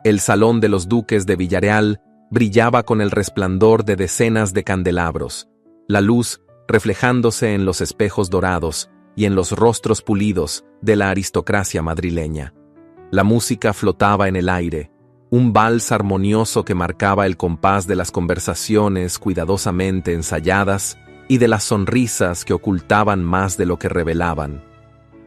El salón de los duques de Villarreal brillaba con el resplandor de decenas de candelabros, la luz reflejándose en los espejos dorados y en los rostros pulidos de la aristocracia madrileña. La música flotaba en el aire, un vals armonioso que marcaba el compás de las conversaciones cuidadosamente ensayadas y de las sonrisas que ocultaban más de lo que revelaban.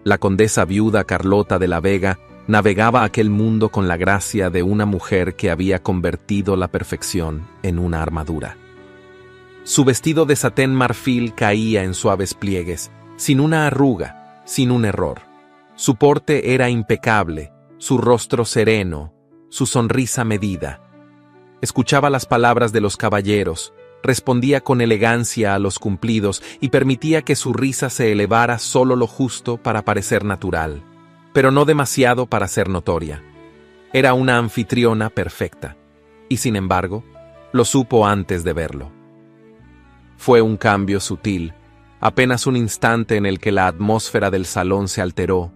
La condesa viuda Carlota de la Vega navegaba aquel mundo con la gracia de una mujer que había convertido la perfección en una armadura. Su vestido de satén marfil caía en suaves pliegues, sin una arruga, sin un error. Su porte era impecable, su rostro sereno, su sonrisa medida. Escuchaba las palabras de los caballeros, respondía con elegancia a los cumplidos y permitía que su risa se elevara solo lo justo para parecer natural, pero no demasiado para ser notoria. Era una anfitriona perfecta, y sin embargo, lo supo antes de verlo. Fue un cambio sutil, apenas un instante en el que la atmósfera del salón se alteró.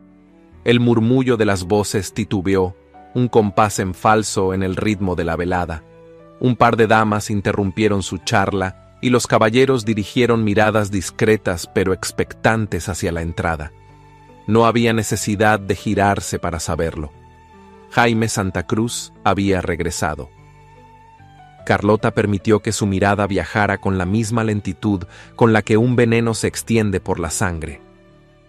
El murmullo de las voces titubeó, un compás en falso en el ritmo de la velada. Un par de damas interrumpieron su charla y los caballeros dirigieron miradas discretas pero expectantes hacia la entrada. No había necesidad de girarse para saberlo. Jaime Santa Cruz había regresado. Carlota permitió que su mirada viajara con la misma lentitud con la que un veneno se extiende por la sangre.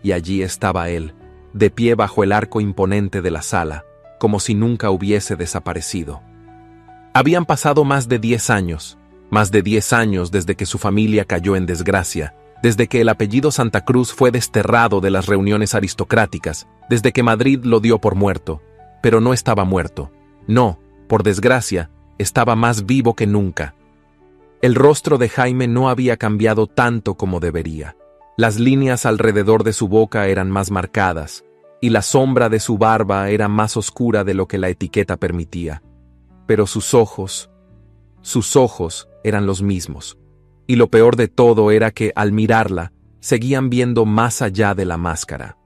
Y allí estaba él, de pie bajo el arco imponente de la sala, como si nunca hubiese desaparecido. Habían pasado más de 10 años desde que su familia cayó en desgracia, desde que el apellido Santa Cruz fue desterrado de las reuniones aristocráticas, desde que Madrid lo dio por muerto, pero no estaba muerto. No, por desgracia, estaba más vivo que nunca. El rostro de Jaime no había cambiado tanto como debería. Las líneas alrededor de su boca eran más marcadas, y la sombra de su barba era más oscura de lo que la etiqueta permitía. Pero sus ojos eran los mismos, y lo peor de todo era que, al mirarla, seguían viendo más allá de la máscara.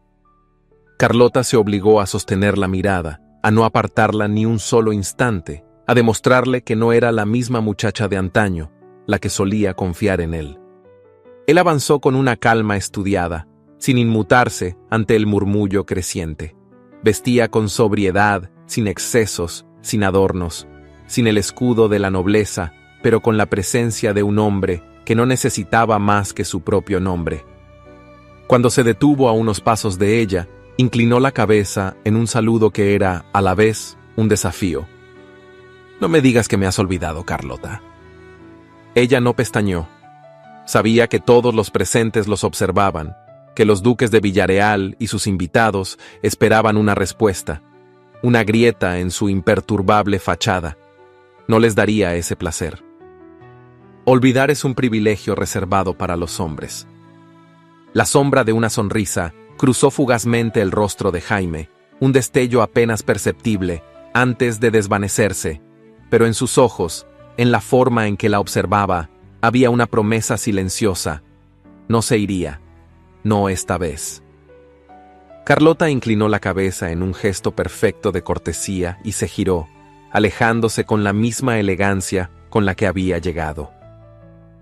Carlota se obligó a sostener la mirada, a no apartarla ni un solo instante, a demostrarle que no era la misma muchacha de antaño, la que solía confiar en él. Él avanzó con una calma estudiada, sin inmutarse ante el murmullo creciente. Vestía con sobriedad, sin excesos, sin adornos, sin el escudo de la nobleza, pero con la presencia de un hombre que no necesitaba más que su propio nombre. Cuando se detuvo a unos pasos de ella, inclinó la cabeza en un saludo que era, a la vez, un desafío. «No me digas que me has olvidado, Carlota». Ella no pestañeó. Sabía que todos los presentes los observaban, que los duques de Villarreal y sus invitados esperaban una respuesta, una grieta en su imperturbable fachada. No les daría ese placer. Olvidar es un privilegio reservado para los hombres. La sombra de una sonrisa cruzó fugazmente el rostro de Jaime, un destello apenas perceptible, antes de desvanecerse, pero en sus ojos, en la forma en que la observaba, había una promesa silenciosa. No se iría. No esta vez. Carlota inclinó la cabeza en un gesto perfecto de cortesía y se giró, alejándose con la misma elegancia con la que había llegado.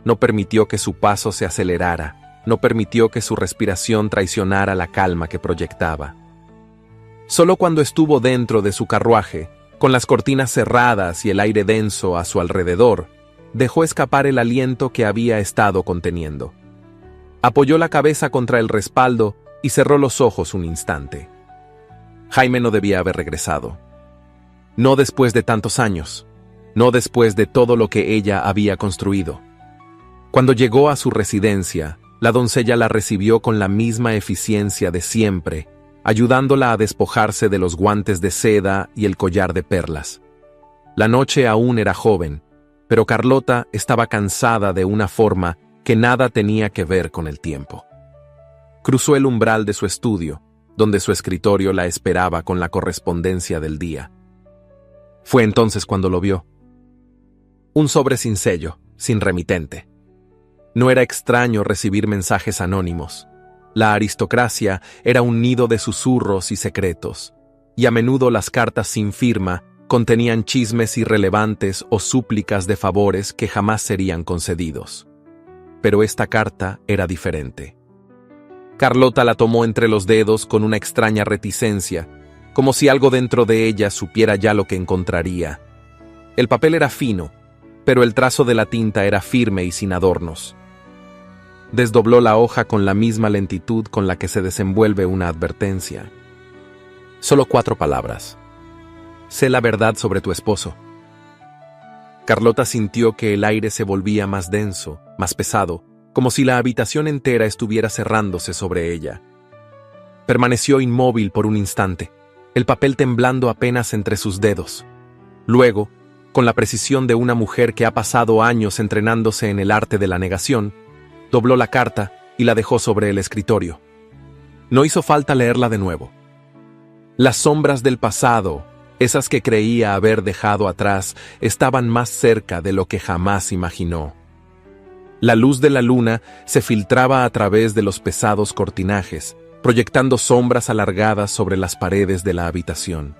No permitió que su paso se acelerara, no permitió que su respiración traicionara la calma que proyectaba. Solo cuando estuvo dentro de su carruaje, con las cortinas cerradas y el aire denso a su alrededor, dejó escapar el aliento que había estado conteniendo. Apoyó la cabeza contra el respaldo y cerró los ojos un instante. Jaime no debía haber regresado. No después de tantos años, no después de todo lo que ella había construido. Cuando llegó a su residencia, la doncella la recibió con la misma eficiencia de siempre, ayudándola a despojarse de los guantes de seda y el collar de perlas. La noche aún era joven, pero Carlota estaba cansada de una forma que nada tenía que ver con el tiempo. Cruzó el umbral de su estudio, donde su escritorio la esperaba con la correspondencia del día. Fue entonces cuando lo vio. Un sobre sin sello, sin remitente. No era extraño recibir mensajes anónimos. La aristocracia era un nido de susurros y secretos, y a menudo las cartas sin firma contenían chismes irrelevantes o súplicas de favores que jamás serían concedidos. Pero esta carta era diferente. Carlota la tomó entre los dedos con una extraña reticencia, como si algo dentro de ella supiera ya lo que encontraría. El papel era fino, pero el trazo de la tinta era firme y sin adornos. Desdobló la hoja con la misma lentitud con la que se desenvuelve una advertencia. Solo 4 palabras. Sé la verdad sobre tu esposo. Carlota sintió que el aire se volvía más denso, más pesado, como si la habitación entera estuviera cerrándose sobre ella. Permaneció inmóvil por un instante, el papel temblando apenas entre sus dedos. Luego, con la precisión de una mujer que ha pasado años entrenándose en el arte de la negación, dobló la carta y la dejó sobre el escritorio. No hizo falta leerla de nuevo. Las sombras del pasado, esas que creía haber dejado atrás, estaban más cerca de lo que jamás imaginó. La luz de la luna se filtraba a través de los pesados cortinajes, proyectando sombras alargadas sobre las paredes de la habitación.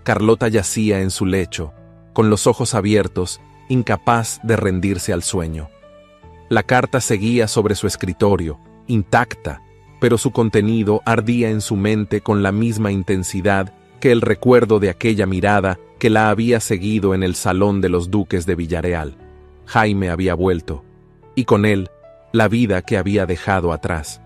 Carlota yacía en su lecho, con los ojos abiertos, incapaz de rendirse al sueño. La carta seguía sobre su escritorio, intacta, pero su contenido ardía en su mente con la misma intensidad que el recuerdo de aquella mirada que la había seguido en el salón de los duques de Villareal. Jaime había vuelto, y con él, la vida que había dejado atrás.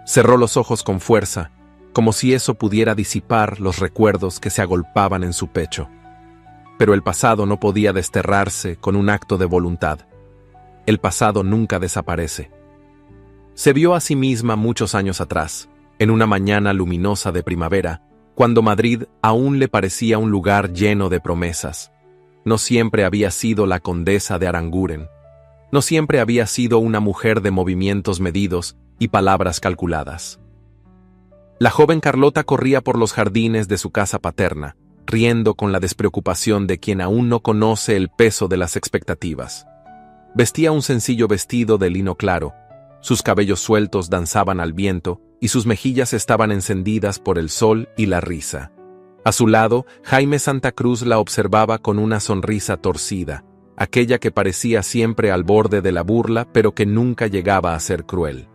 Cerró los ojos con fuerza, como si eso pudiera disipar los recuerdos que se agolpaban en su pecho. Pero el pasado no podía desterrarse con un acto de voluntad. El pasado nunca desaparece. Se vio a sí misma muchos años atrás, en una mañana luminosa de primavera, cuando Madrid aún le parecía un lugar lleno de promesas. No siempre había sido la condesa de Aranguren. No siempre había sido una mujer de movimientos medidos y palabras calculadas. La joven Carlota corría por los jardines de su casa paterna, riendo con la despreocupación de quien aún no conoce el peso de las expectativas. Vestía un sencillo vestido de lino claro, sus cabellos sueltos danzaban al viento y sus mejillas estaban encendidas por el sol y la risa. A su lado, Jaime Santa Cruz la observaba con una sonrisa torcida, aquella que parecía siempre al borde de la burla pero que nunca llegaba a ser cruel.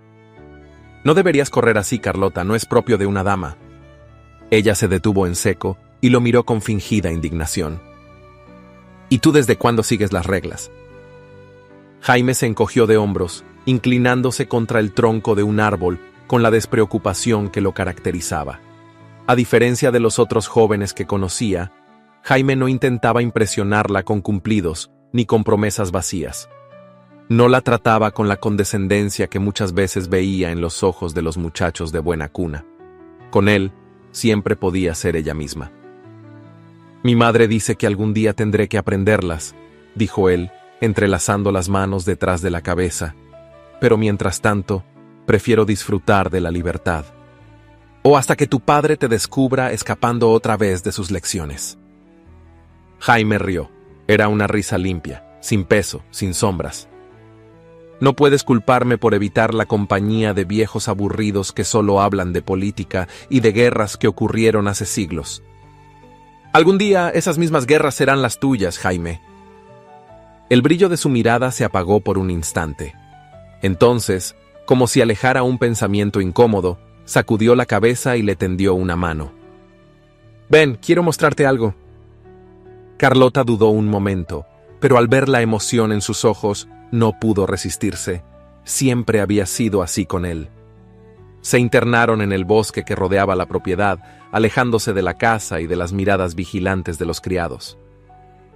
No deberías correr así, Carlota, no es propio de una dama. Ella se detuvo en seco y lo miró con fingida indignación. ¿Y tú desde cuándo sigues las reglas? Jaime se encogió de hombros, inclinándose contra el tronco de un árbol con la despreocupación que lo caracterizaba. A diferencia de los otros jóvenes que conocía, Jaime no intentaba impresionarla con cumplidos ni con promesas vacías. No la trataba con la condescendencia que muchas veces veía en los ojos de los muchachos de buena cuna. Con él, siempre podía ser ella misma. Mi madre dice que algún día tendré que aprenderlas, dijo él, entrelazando las manos detrás de la cabeza, pero mientras tanto, prefiero disfrutar de la libertad. O hasta que tu padre te descubra escapando otra vez de sus lecciones. Jaime rió. Era una risa limpia, sin peso, sin sombras. No puedes culparme por evitar la compañía de viejos aburridos que solo hablan de política y de guerras que ocurrieron hace siglos. Algún día esas mismas guerras serán las tuyas, Jaime. El brillo de su mirada se apagó por un instante. Entonces, como si alejara un pensamiento incómodo, sacudió la cabeza y le tendió una mano. Ven, quiero mostrarte algo. Carlota dudó un momento, pero al ver la emoción en sus ojos, no pudo resistirse. Siempre había sido así con él. Se internaron en el bosque que rodeaba la propiedad, alejándose de la casa y de las miradas vigilantes de los criados.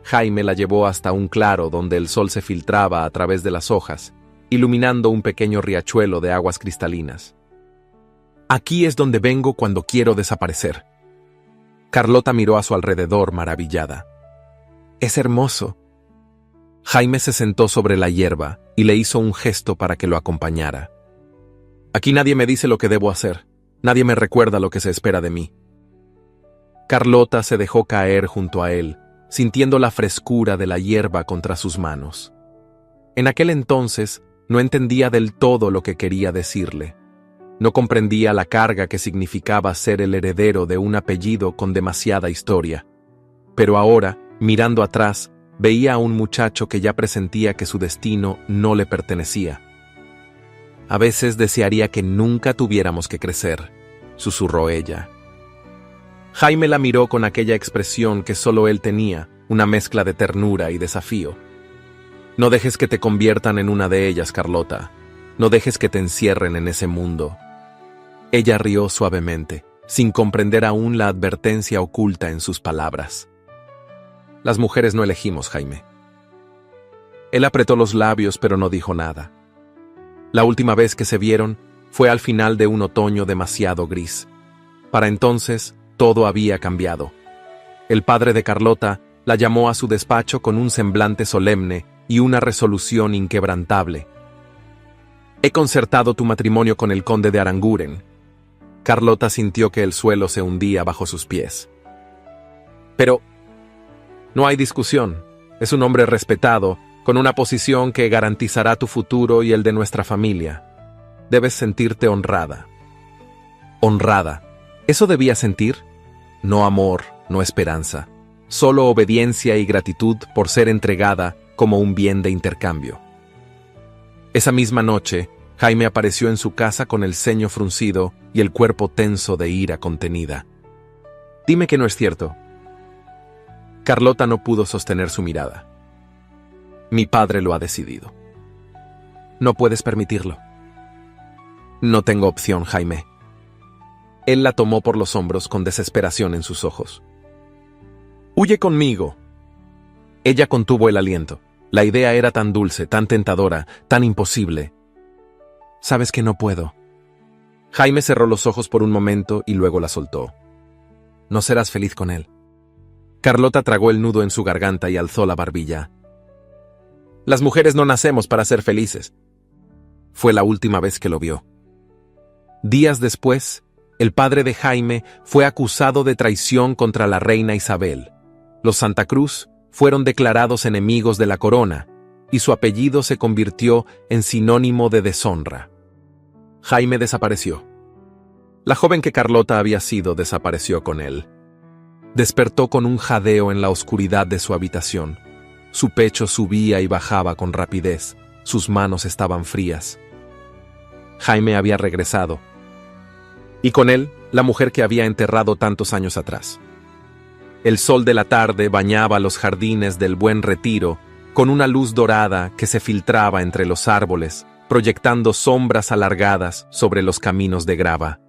Jaime la llevó hasta un claro donde el sol se filtraba a través de las hojas, iluminando un pequeño riachuelo de aguas cristalinas. Aquí es donde vengo cuando quiero desaparecer. Carlota miró a su alrededor maravillada. Es hermoso. Jaime se sentó sobre la hierba y le hizo un gesto para que lo acompañara. Aquí nadie me dice lo que debo hacer. Nadie me recuerda lo que se espera de mí. Carlota se dejó caer junto a él, sintiendo la frescura de la hierba contra sus manos. En aquel entonces, no entendía del todo lo que quería decirle. No comprendía la carga que significaba ser el heredero de un apellido con demasiada historia. Pero ahora, mirando atrás, veía a un muchacho que ya presentía que su destino no le pertenecía. A veces desearía que nunca tuviéramos que crecer, susurró ella. Jaime la miró con aquella expresión que solo él tenía, una mezcla de ternura y desafío. No dejes que te conviertan en una de ellas, Carlota. No dejes que te encierren en ese mundo. Ella rió suavemente, sin comprender aún la advertencia oculta en sus palabras. Las mujeres no elegimos, Jaime. Él apretó los labios, pero no dijo nada. La última vez que se vieron fue al final de un otoño demasiado gris. Para entonces, todo había cambiado. El padre de Carlota la llamó a su despacho con un semblante solemne y una resolución inquebrantable. He concertado tu matrimonio con el conde de Aranguren. Carlota sintió que el suelo se hundía bajo sus pies. Pero no hay discusión. Es un hombre respetado, con una posición que garantizará tu futuro y el de nuestra familia. Debes sentirte honrada. ¿Honrada? ¿Eso debía sentir? No amor, no esperanza. Solo obediencia y gratitud por ser entregada como un bien de intercambio. Esa misma noche, Jaime apareció en su casa con el ceño fruncido y el cuerpo tenso de ira contenida. Dime que no es cierto. Carlota no pudo sostener su mirada. Mi padre lo ha decidido. No puedes permitirlo. No tengo opción, Jaime. Él la tomó por los hombros con desesperación en sus ojos. Huye conmigo. Ella contuvo el aliento. La idea era tan dulce, tan tentadora, tan imposible. Sabes que no puedo. Jaime cerró los ojos por un momento y luego la soltó. No serás feliz con él. Carlota tragó el nudo en su garganta y alzó la barbilla. Las mujeres no nacemos para ser felices. Fue la última vez que lo vio. Días después, el padre de Jaime fue acusado de traición contra la reina Isabel. Los Santa Cruz fueron declarados enemigos de la corona, y su apellido se convirtió en sinónimo de deshonra. Jaime desapareció. La joven que Carlota había sido desapareció con él. Despertó con un jadeo en la oscuridad de su habitación. Su pecho subía y bajaba con rapidez. Sus manos estaban frías. Jaime había regresado. Y con él, la mujer que había enterrado tantos años atrás. El sol de la tarde bañaba los jardines del Buen Retiro con una luz dorada que se filtraba entre los árboles, proyectando sombras alargadas sobre los caminos de grava.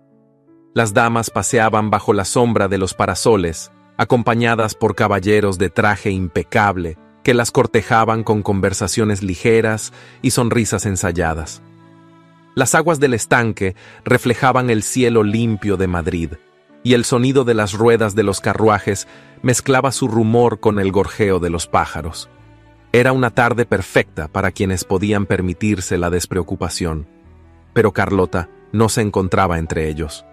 Las damas paseaban bajo la sombra de los parasoles, acompañadas por caballeros de traje impecable que las cortejaban con conversaciones ligeras y sonrisas ensayadas. Las aguas del estanque reflejaban el cielo limpio de Madrid, y el sonido de las ruedas de los carruajes mezclaba su rumor con el gorjeo de los pájaros. Era una tarde perfecta para quienes podían permitirse la despreocupación, pero Carlota no se encontraba entre ellos.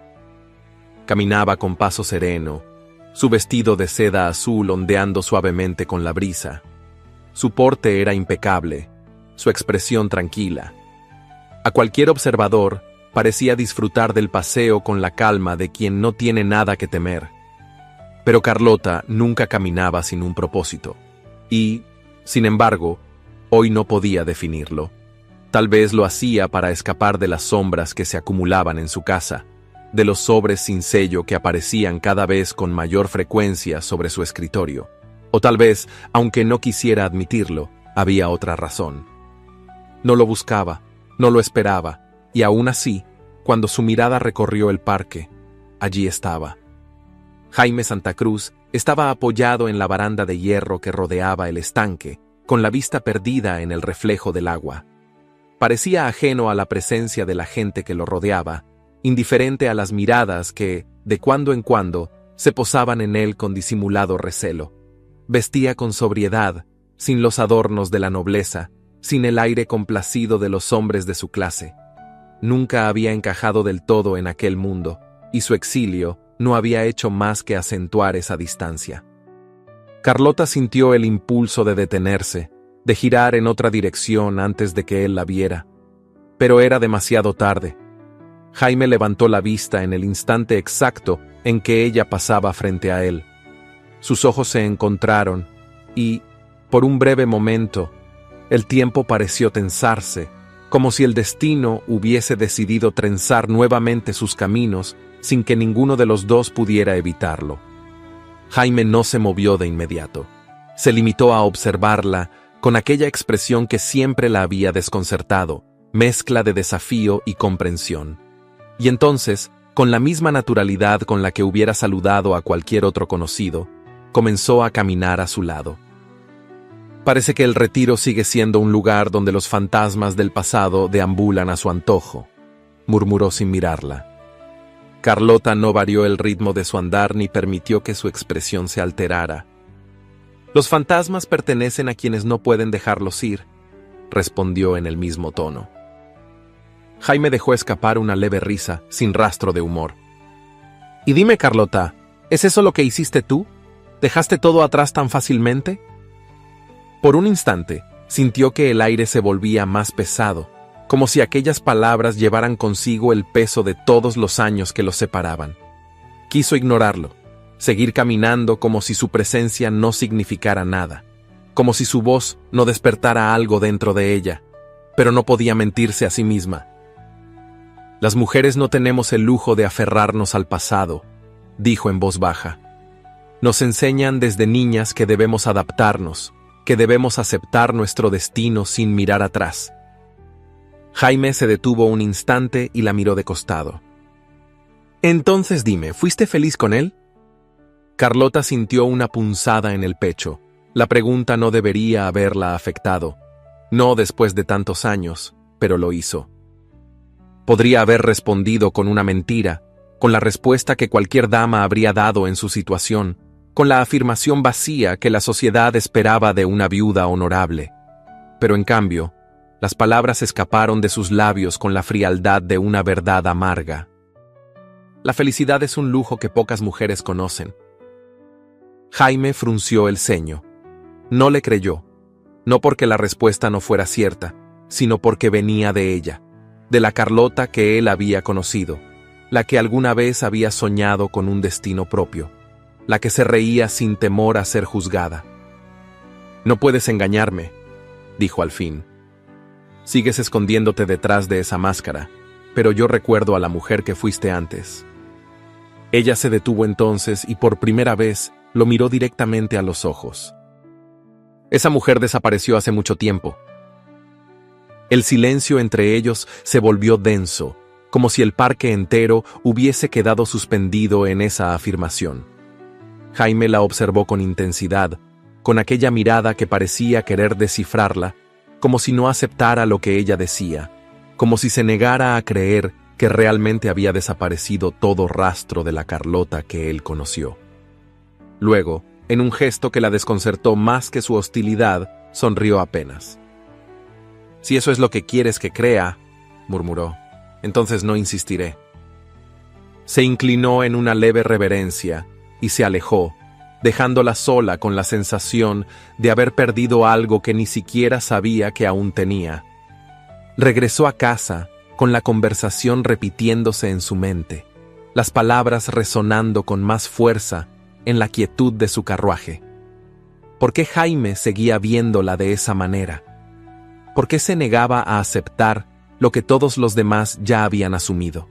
Caminaba con paso sereno, su vestido de seda azul ondeando suavemente con la brisa. Su porte era impecable, su expresión tranquila. A cualquier observador parecía disfrutar del paseo con la calma de quien no tiene nada que temer. Pero Carlota nunca caminaba sin un propósito, y, sin embargo, hoy no podía definirlo. Tal vez lo hacía para escapar de las sombras que se acumulaban en su casa, de los sobres sin sello que aparecían cada vez con mayor frecuencia sobre su escritorio. O tal vez, aunque no quisiera admitirlo, había otra razón. No lo buscaba, no lo esperaba, y aún así, cuando su mirada recorrió el parque, allí estaba. Jaime Santa Cruz estaba apoyado en la baranda de hierro que rodeaba el estanque, con la vista perdida en el reflejo del agua. Parecía ajeno a la presencia de la gente que lo rodeaba, indiferente a las miradas que, de cuando en cuando, se posaban en él con disimulado recelo. Vestía con sobriedad, sin los adornos de la nobleza, sin el aire complacido de los hombres de su clase. Nunca había encajado del todo en aquel mundo, y su exilio no había hecho más que acentuar esa distancia. Carlota sintió el impulso de detenerse, de girar en otra dirección antes de que él la viera. Pero era demasiado tarde. Jaime levantó la vista en el instante exacto en que ella pasaba frente a él. Sus ojos se encontraron y, por un breve momento, el tiempo pareció tensarse, como si el destino hubiese decidido trenzar nuevamente sus caminos sin que ninguno de los dos pudiera evitarlo. Jaime no se movió de inmediato. Se limitó a observarla con aquella expresión que siempre la había desconcertado, mezcla de desafío y comprensión. Y entonces, con la misma naturalidad con la que hubiera saludado a cualquier otro conocido, comenzó a caminar a su lado. Parece que el retiro sigue siendo un lugar donde los fantasmas del pasado deambulan a su antojo, murmuró sin mirarla. Carlota no varió el ritmo de su andar ni permitió que su expresión se alterara. Los fantasmas pertenecen a quienes no pueden dejarlos ir, respondió en el mismo tono. Jaime dejó escapar una leve risa, sin rastro de humor. Y dime, Carlota, ¿es eso lo que hiciste tú? ¿Dejaste todo atrás tan fácilmente? Por un instante, sintió que el aire se volvía más pesado, como si aquellas palabras llevaran consigo el peso de todos los años que los separaban. Quiso ignorarlo, seguir caminando como si su presencia no significara nada, como si su voz no despertara algo dentro de ella, pero no podía mentirse a sí misma. Las mujeres no tenemos el lujo de aferrarnos al pasado, dijo en voz baja. Nos enseñan desde niñas que debemos adaptarnos, que debemos aceptar nuestro destino sin mirar atrás. Jaime se detuvo un instante y la miró de costado. Entonces dime, ¿fuiste feliz con él? Carlota sintió una punzada en el pecho. La pregunta no debería haberla afectado. No después de tantos años, pero lo hizo. Podría haber respondido con una mentira, con la respuesta que cualquier dama habría dado en su situación, con la afirmación vacía que la sociedad esperaba de una viuda honorable. Pero en cambio, las palabras escaparon de sus labios con la frialdad de una verdad amarga. La felicidad es un lujo que pocas mujeres conocen. Jaime frunció el ceño. No le creyó, no porque la respuesta no fuera cierta, sino porque venía de ella, de la Carlota que él había conocido, la que alguna vez había soñado con un destino propio, la que se reía sin temor a ser juzgada. No puedes engañarme, dijo al fin. Sigues escondiéndote detrás de esa máscara, pero yo recuerdo a la mujer que fuiste antes. Ella se detuvo entonces y por primera vez lo miró directamente a los ojos. Esa mujer desapareció hace mucho tiempo. El silencio entre ellos se volvió denso, como si el parque entero hubiese quedado suspendido en esa afirmación. Jaime la observó con intensidad, con aquella mirada que parecía querer descifrarla, como si no aceptara lo que ella decía, como si se negara a creer que realmente había desaparecido todo rastro de la Carlota que él conoció. Luego, en un gesto que la desconcertó más que su hostilidad, sonrió apenas. Si eso es lo que quieres que crea, murmuró, entonces no insistiré. Se inclinó en una leve reverencia y se alejó, dejándola sola con la sensación de haber perdido algo que ni siquiera sabía que aún tenía. Regresó a casa, con la conversación repitiéndose en su mente, las palabras resonando con más fuerza en la quietud de su carruaje. ¿Por qué Jaime seguía viéndola de esa manera? ¿Por qué se negaba a aceptar lo que todos los demás ya habían asumido?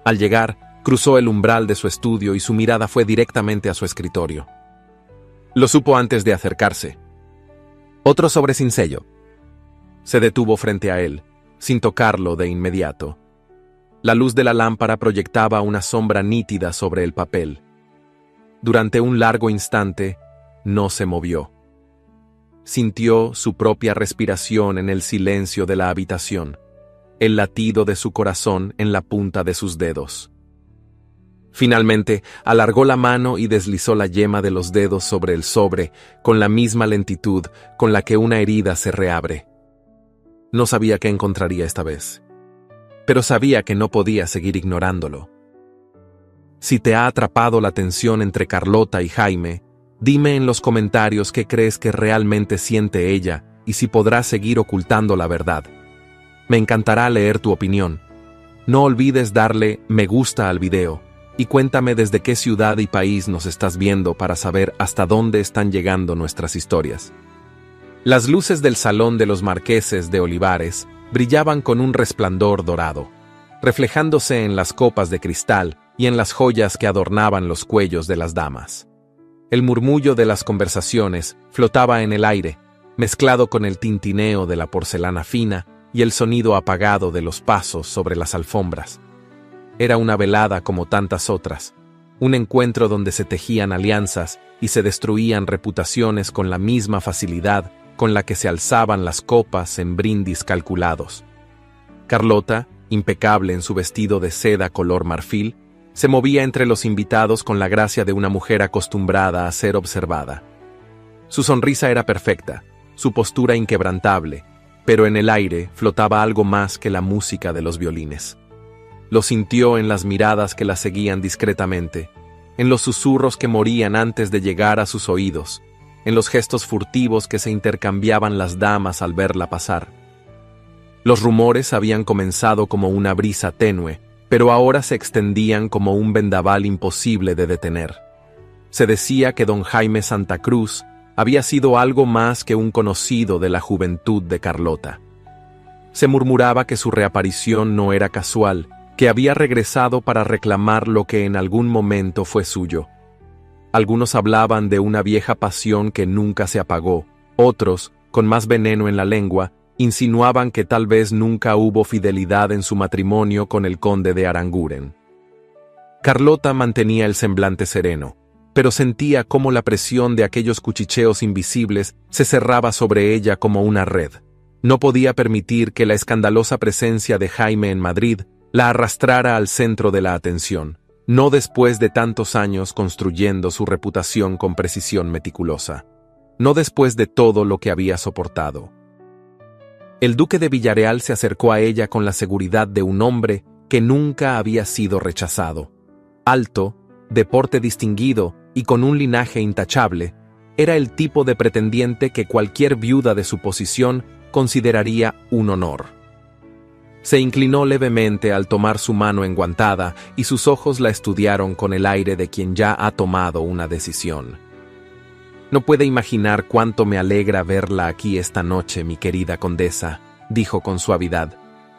Al llegar, cruzó el umbral de su estudio y su mirada fue directamente a su escritorio. Lo supo antes de acercarse. Otro sobre sin sello. Se detuvo frente a él, sin tocarlo de inmediato. La luz de la lámpara proyectaba una sombra nítida sobre el papel. Durante un largo instante, no se movió. Sintió su propia respiración en el silencio de la habitación, el latido de su corazón en la punta de sus dedos. Finalmente, alargó la mano y deslizó la yema de los dedos sobre el sobre con la misma lentitud con la que una herida se reabre. No sabía qué encontraría esta vez, pero sabía que no podía seguir ignorándolo. Si te ha atrapado la tensión entre Carlota y Jaime, dime en los comentarios qué crees que realmente siente ella y si podrás seguir ocultando la verdad. Me encantará leer tu opinión. No olvides darle me gusta al video y cuéntame desde qué ciudad y país nos estás viendo para saber hasta dónde están llegando nuestras historias. Las luces del salón de los marqueses de Olivares brillaban con un resplandor dorado, reflejándose en las copas de cristal y en las joyas que adornaban los cuellos de las damas. El murmullo de las conversaciones flotaba en el aire, mezclado con el tintineo de la porcelana fina y el sonido apagado de los pasos sobre las alfombras. Era una velada como tantas otras, un encuentro donde se tejían alianzas y se destruían reputaciones con la misma facilidad con la que se alzaban las copas en brindis calculados. Carlota, impecable en su vestido de seda color marfil, se movía entre los invitados con la gracia de una mujer acostumbrada a ser observada. Su sonrisa era perfecta, su postura inquebrantable, pero en el aire flotaba algo más que la música de los violines. Lo sintió en las miradas que la seguían discretamente, en los susurros que morían antes de llegar a sus oídos, en los gestos furtivos que se intercambiaban las damas al verla pasar. Los rumores habían comenzado como una brisa tenue, pero ahora se extendían como un vendaval imposible de detener. Se decía que don Jaime Santa Cruz había sido algo más que un conocido de la juventud de Carlota. Se murmuraba que su reaparición no era casual, que había regresado para reclamar lo que en algún momento fue suyo. Algunos hablaban de una vieja pasión que nunca se apagó, otros, con más veneno en la lengua, insinuaban que tal vez nunca hubo fidelidad en su matrimonio con el conde de Aranguren. Carlota mantenía el semblante sereno, pero sentía cómo la presión de aquellos cuchicheos invisibles se cerraba sobre ella como una red. No podía permitir que la escandalosa presencia de Jaime en Madrid la arrastrara al centro de la atención, no después de tantos años construyendo su reputación con precisión meticulosa, no después de todo lo que había soportado. El duque de Villareal se acercó a ella con la seguridad de un hombre que nunca había sido rechazado. Alto, de porte distinguido y con un linaje intachable, era el tipo de pretendiente que cualquier viuda de su posición consideraría un honor. Se inclinó levemente al tomar su mano enguantada y sus ojos la estudiaron con el aire de quien ya ha tomado una decisión. «No puede imaginar cuánto me alegra verla aquí esta noche, mi querida condesa», dijo con suavidad.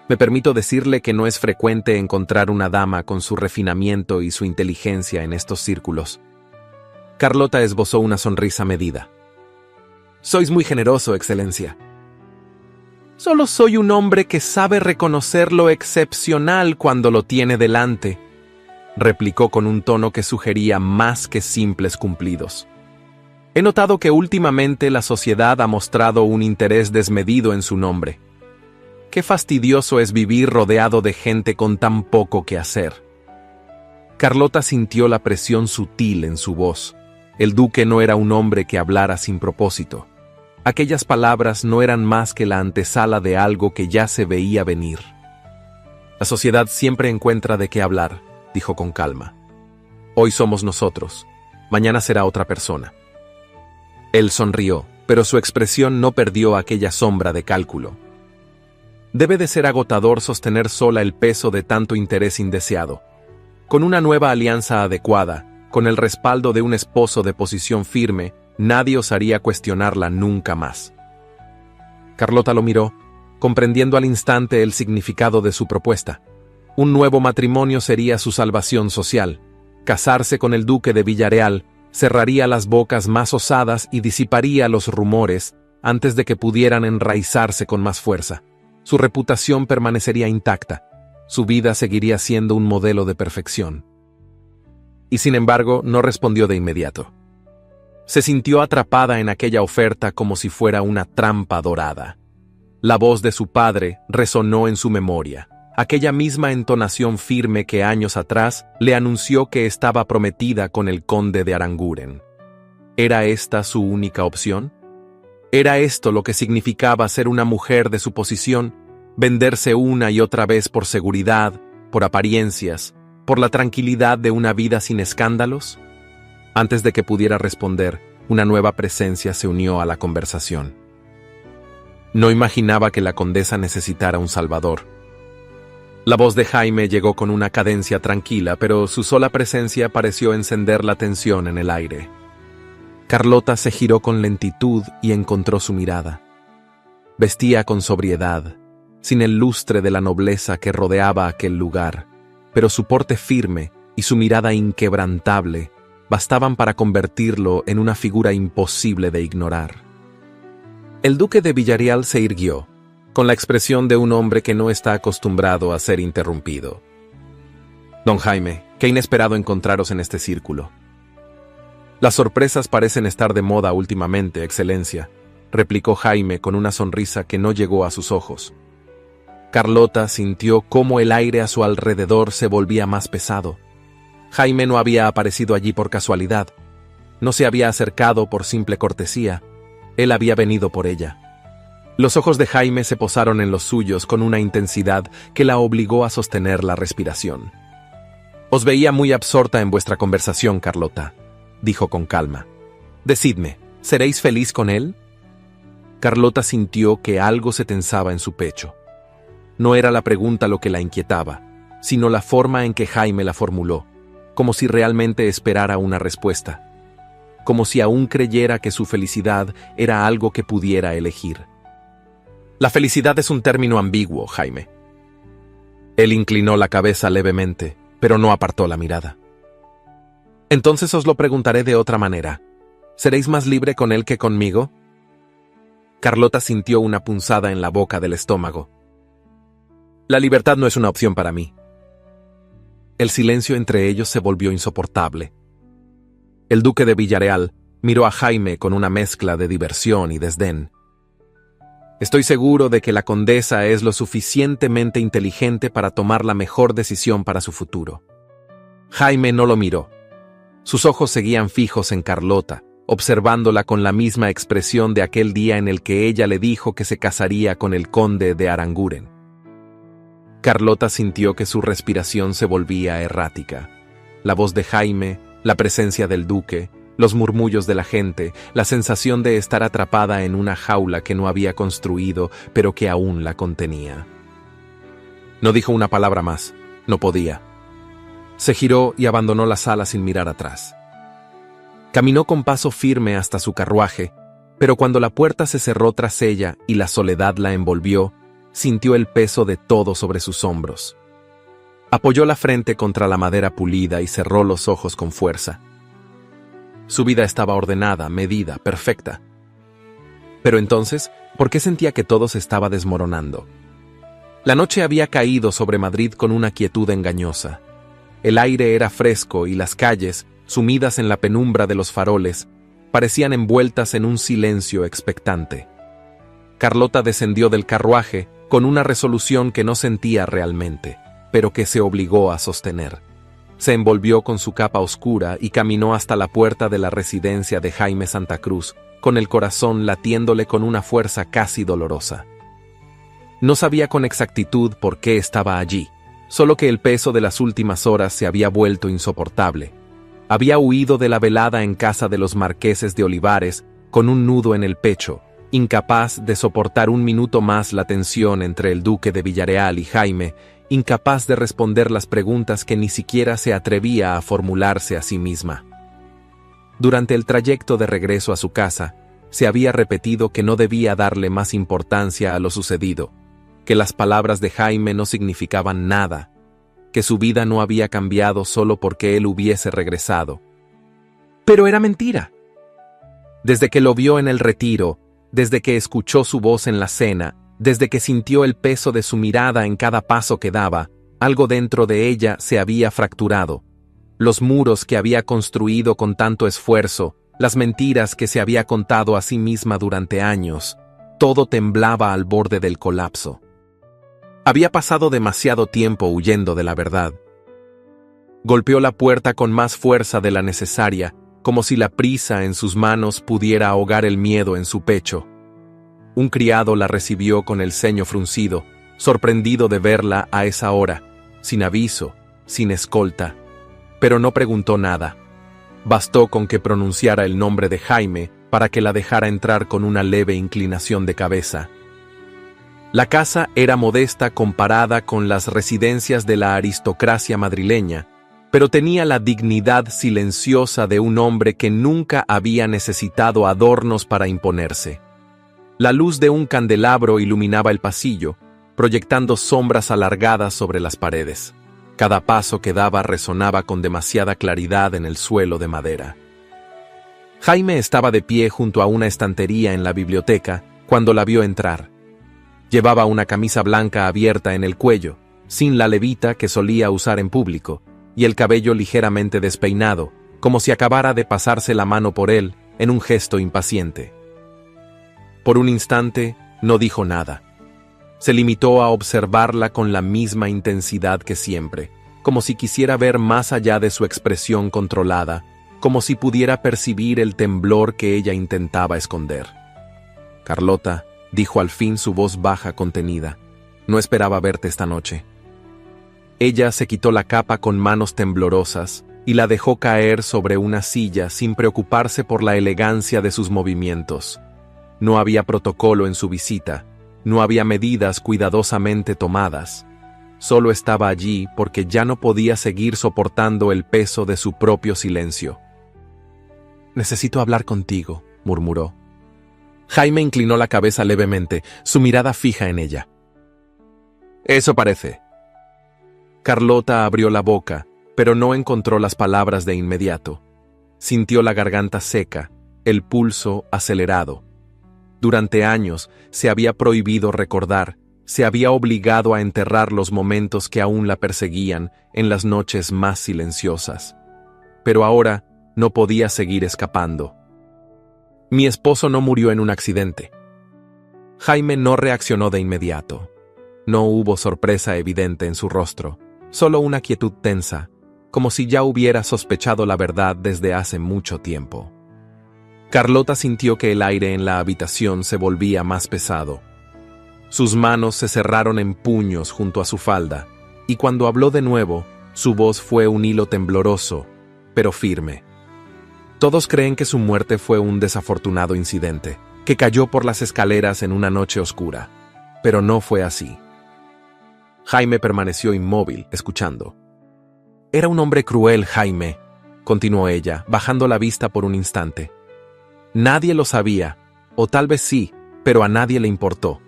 «Me permito decirle que no es frecuente encontrar una dama con su refinamiento y su inteligencia en estos círculos». Carlota esbozó una sonrisa medida. «Sois muy generoso, Excelencia». «Solo soy un hombre que sabe reconocer lo excepcional cuando lo tiene delante», replicó con un tono que sugería más que simples cumplidos. «He notado que últimamente la sociedad ha mostrado un interés desmedido en su nombre. Qué fastidioso es vivir rodeado de gente con tan poco que hacer». Carlota sintió la presión sutil en su voz. El duque no era un hombre que hablara sin propósito. Aquellas palabras no eran más que la antesala de algo que ya se veía venir. «La sociedad siempre encuentra de qué hablar», dijo con calma. «Hoy somos nosotros, mañana será otra persona». Él sonrió, pero su expresión no perdió aquella sombra de cálculo. Debe de ser agotador sostener sola el peso de tanto interés indeseado. Con una nueva alianza adecuada, con el respaldo de un esposo de posición firme, nadie osaría cuestionarla nunca más. Carlota lo miró, comprendiendo al instante el significado de su propuesta. Un nuevo matrimonio sería su salvación social. Casarse con el duque de Villareal cerraría las bocas más osadas y disiparía los rumores antes de que pudieran enraizarse con más fuerza. Su reputación permanecería intacta. Su vida seguiría siendo un modelo de perfección. Y sin embargo, no respondió de inmediato. Se sintió atrapada en aquella oferta como si fuera una trampa dorada. La voz de su padre resonó en su memoria, aquella misma entonación firme que años atrás le anunció que estaba prometida con el conde de Aranguren. ¿Era esta su única opción? ¿Era esto lo que significaba ser una mujer de su posición? Venderse una y otra vez por seguridad, por apariencias, por la tranquilidad de una vida sin escándalos? Antes de que pudiera responder, una nueva presencia se unió a la conversación. No imaginaba que la condesa necesitara un salvador. La voz de Jaime llegó con una cadencia tranquila, pero su sola presencia pareció encender la tensión en el aire. Carlota se giró con lentitud y encontró su mirada. Vestía con sobriedad, sin el lustre de la nobleza que rodeaba aquel lugar, pero su porte firme y su mirada inquebrantable bastaban para convertirlo en una figura imposible de ignorar. El duque de Villarreal se irguió, con la expresión de un hombre que no está acostumbrado a ser interrumpido. Don Jaime, qué inesperado encontraros en este círculo. Las sorpresas parecen estar de moda últimamente, Excelencia, replicó Jaime con una sonrisa que no llegó a sus ojos. Carlota sintió cómo el aire a su alrededor se volvía más pesado. Jaime no había aparecido allí por casualidad. No se había acercado por simple cortesía. Él había venido por ella. Los ojos de Jaime se posaron en los suyos con una intensidad que la obligó a sostener la respiración. Os veía muy absorta en vuestra conversación, Carlota, dijo con calma. Decidme, ¿seréis feliz con él? Carlota sintió que algo se tensaba en su pecho. No era la pregunta lo que la inquietaba, sino la forma en que Jaime la formuló, como si realmente esperara una respuesta, como si aún creyera que su felicidad era algo que pudiera elegir. La felicidad es un término ambiguo, Jaime. Él inclinó la cabeza levemente, pero no apartó la mirada. Entonces os lo preguntaré de otra manera. ¿Seréis más libre con él que conmigo? Carlota sintió una punzada en la boca del estómago. La libertad no es una opción para mí. El silencio entre ellos se volvió insoportable. El duque de Villarreal miró a Jaime con una mezcla de diversión y desdén. Estoy seguro de que la condesa es lo suficientemente inteligente para tomar la mejor decisión para su futuro. Jaime no lo miró. Sus ojos seguían fijos en Carlota, observándola con la misma expresión de aquel día en el que ella le dijo que se casaría con el conde de Aranguren. Carlota sintió que su respiración se volvía errática. La voz de Jaime, la presencia del duque, los murmullos de la gente, la sensación de estar atrapada en una jaula que no había construido, pero que aún la contenía. No dijo una palabra más, no podía. Se giró y abandonó la sala sin mirar atrás. Caminó con paso firme hasta su carruaje, pero cuando la puerta se cerró tras ella y la soledad la envolvió, sintió el peso de todo sobre sus hombros. Apoyó la frente contra la madera pulida y cerró los ojos con fuerza. Su vida estaba ordenada, medida, perfecta. Pero entonces, ¿por qué sentía que todo se estaba desmoronando? La noche había caído sobre Madrid con una quietud engañosa. El aire era fresco y las calles, sumidas en la penumbra de los faroles, parecían envueltas en un silencio expectante. Carlota descendió del carruaje con una resolución que no sentía realmente, pero que se obligó a sostener. Se envolvió con su capa oscura y caminó hasta la puerta de la residencia de Jaime Santa Cruz, con el corazón latiéndole con una fuerza casi dolorosa. No sabía con exactitud por qué estaba allí, solo que el peso de las últimas horas se había vuelto insoportable. Había huido de la velada en casa de los marqueses de Olivares con un nudo en el pecho, incapaz de soportar un minuto más la tensión entre el duque de Villarreal y Jaime, incapaz de responder las preguntas que ni siquiera se atrevía a formularse a sí misma. Durante el trayecto de regreso a su casa, se había repetido que no debía darle más importancia a lo sucedido, que las palabras de Jaime no significaban nada, que su vida no había cambiado solo porque él hubiese regresado. Pero era mentira. Desde que lo vio en el retiro, desde que escuchó su voz en la cena, desde que sintió el peso de su mirada en cada paso que daba, algo dentro de ella se había fracturado. Los muros que había construido con tanto esfuerzo, las mentiras que se había contado a sí misma durante años, todo temblaba al borde del colapso. Había pasado demasiado tiempo huyendo de la verdad. Golpeó la puerta con más fuerza de la necesaria, como si la prisa en sus manos pudiera ahogar el miedo en su pecho. Un criado la recibió con el ceño fruncido, sorprendido de verla a esa hora, sin aviso, sin escolta. Pero no preguntó nada. Bastó con que pronunciara el nombre de Jaime para que la dejara entrar con una leve inclinación de cabeza. La casa era modesta comparada con las residencias de la aristocracia madrileña, pero tenía la dignidad silenciosa de un hombre que nunca había necesitado adornos para imponerse. La luz de un candelabro iluminaba el pasillo, proyectando sombras alargadas sobre las paredes. Cada paso que daba resonaba con demasiada claridad en el suelo de madera. Jaime estaba de pie junto a una estantería en la biblioteca cuando la vio entrar. Llevaba una camisa blanca abierta en el cuello, sin la levita que solía usar en público, y el cabello ligeramente despeinado, como si acabara de pasarse la mano por él en un gesto impaciente. Por un instante no dijo nada. Se limitó a observarla con la misma intensidad que siempre, como si quisiera ver más allá de su expresión controlada, como si pudiera percibir el temblor que ella intentaba esconder. «Carlota», dijo al fin su voz baja contenida, «no esperaba verte esta noche». Ella se quitó la capa con manos temblorosas y la dejó caer sobre una silla sin preocuparse por la elegancia de sus movimientos. No había protocolo en su visita, no había medidas cuidadosamente tomadas. Solo estaba allí porque ya no podía seguir soportando el peso de su propio silencio. «Necesito hablar contigo», murmuró. Jaime inclinó la cabeza levemente, su mirada fija en ella. «Eso parece». Carlota abrió la boca, pero no encontró las palabras de inmediato. Sintió la garganta seca, el pulso acelerado. Durante años se había prohibido recordar, se había obligado a enterrar los momentos que aún la perseguían en las noches más silenciosas. Pero ahora no podía seguir escapando. «Mi esposo no murió en un accidente». Jaime no reaccionó de inmediato. No hubo sorpresa evidente en su rostro, solo una quietud tensa, como si ya hubiera sospechado la verdad desde hace mucho tiempo. Carlota sintió que el aire en la habitación se volvía más pesado. Sus manos se cerraron en puños junto a su falda, y cuando habló de nuevo, su voz fue un hilo tembloroso, pero firme. Todos creen que su muerte fue un desafortunado incidente, que cayó por las escaleras en una noche oscura, pero no fue así. Jaime permaneció inmóvil, escuchando. «Era un hombre cruel, Jaime», continuó ella, bajando la vista por un instante. «Nadie lo sabía, o tal vez sí, pero a nadie le importó.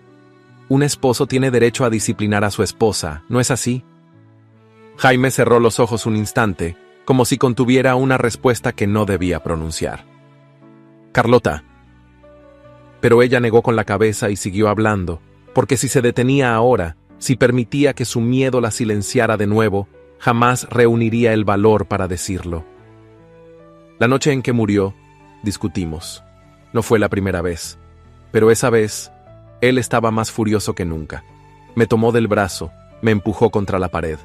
Un esposo tiene derecho a disciplinar a su esposa, ¿no es así?» Jaime cerró los ojos un instante, como si contuviera una respuesta que no debía pronunciar. «Carlota». Pero ella negó con la cabeza y siguió hablando, porque si se detenía ahora, si permitía que su miedo la silenciara de nuevo, jamás reuniría el valor para decirlo. «La noche en que murió, discutimos. No fue la primera vez, pero esa vez, él estaba más furioso que nunca. Me tomó del brazo, me empujó contra la pared.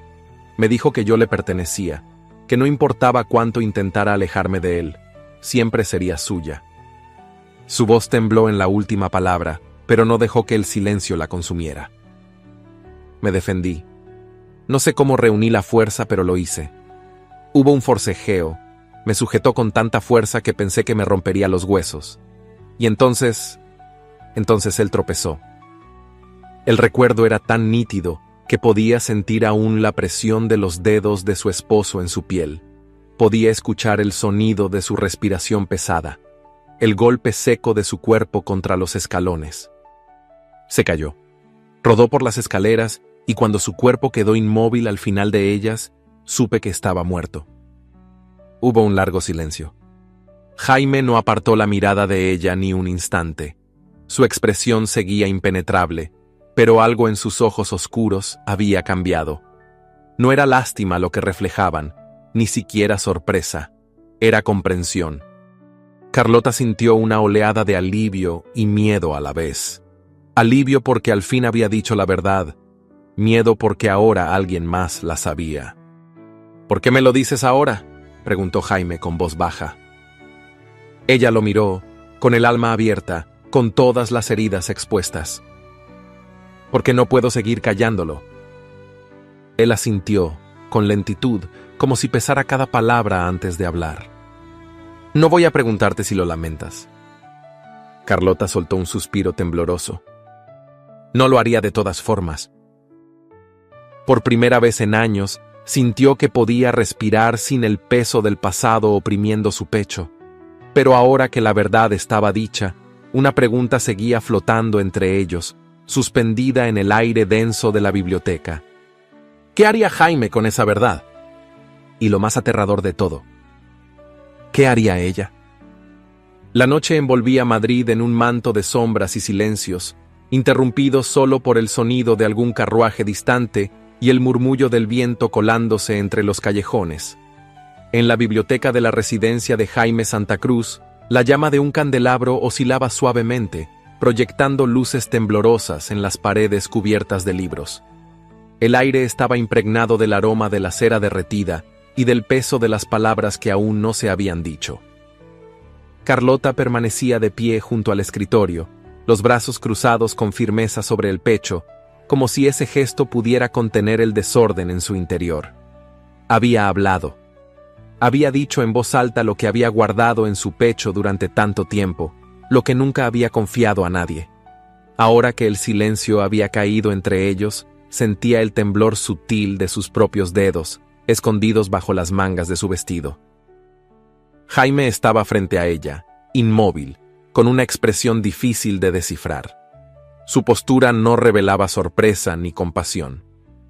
Me dijo que yo le pertenecía, que no importaba cuánto intentara alejarme de él, siempre sería suya». Su voz tembló en la última palabra, pero no dejó que el silencio la consumiera. Me defendí. No sé cómo reuní la fuerza, pero lo hice. Hubo un forcejeo. Me sujetó con tanta fuerza que pensé que me rompería los huesos. Y entonces él tropezó. El recuerdo era tan nítido que podía sentir aún la presión de los dedos de su esposo en su piel. Podía escuchar el sonido de su respiración pesada, el golpe seco de su cuerpo contra los escalones. Se cayó. Rodó por las escaleras y cuando su cuerpo quedó inmóvil al final de ellas, supe que estaba muerto. Hubo un largo silencio. Jaime no apartó la mirada de ella ni un instante. Su expresión seguía impenetrable, pero algo en sus ojos oscuros había cambiado. No era lástima lo que reflejaban, ni siquiera sorpresa, era comprensión. Carlota sintió una oleada de alivio y miedo a la vez. Alivio porque al fin había dicho la verdad, miedo porque ahora alguien más la sabía. «¿Por qué me lo dices ahora?», preguntó Jaime con voz baja. Ella lo miró, con el alma abierta, con todas las heridas expuestas. «Porque no puedo seguir callándolo». Él asintió, con lentitud, como si pesara cada palabra antes de hablar. «No voy a preguntarte si lo lamentas». Carlota soltó un suspiro tembloroso. No lo haría de todas formas. Por primera vez en años, sintió que podía respirar sin el peso del pasado oprimiendo su pecho. Pero ahora que la verdad estaba dicha, una pregunta seguía flotando entre ellos, suspendida en el aire denso de la biblioteca. ¿Qué haría Jaime con esa verdad? Y lo más aterrador de todo, ¿qué haría ella? La noche envolvía Madrid en un manto de sombras y silencios, interrumpidos solo por el sonido de algún carruaje distante y el murmullo del viento colándose entre los callejones. En la biblioteca de la residencia de Jaime Santa Cruz, la llama de un candelabro oscilaba suavemente, proyectando luces temblorosas en las paredes cubiertas de libros. El aire estaba impregnado del aroma de la cera derretida y del peso de las palabras que aún no se habían dicho. Carlota permanecía de pie junto al escritorio, los brazos cruzados con firmeza sobre el pecho, como si ese gesto pudiera contener el desorden en su interior. Había hablado. Había dicho en voz alta lo que había guardado en su pecho durante tanto tiempo, lo que nunca había confiado a nadie. Ahora que el silencio había caído entre ellos, sentía el temblor sutil de sus propios dedos, escondidos bajo las mangas de su vestido. Jaime estaba frente a ella, inmóvil, con una expresión difícil de descifrar. Su postura no revelaba sorpresa ni compasión.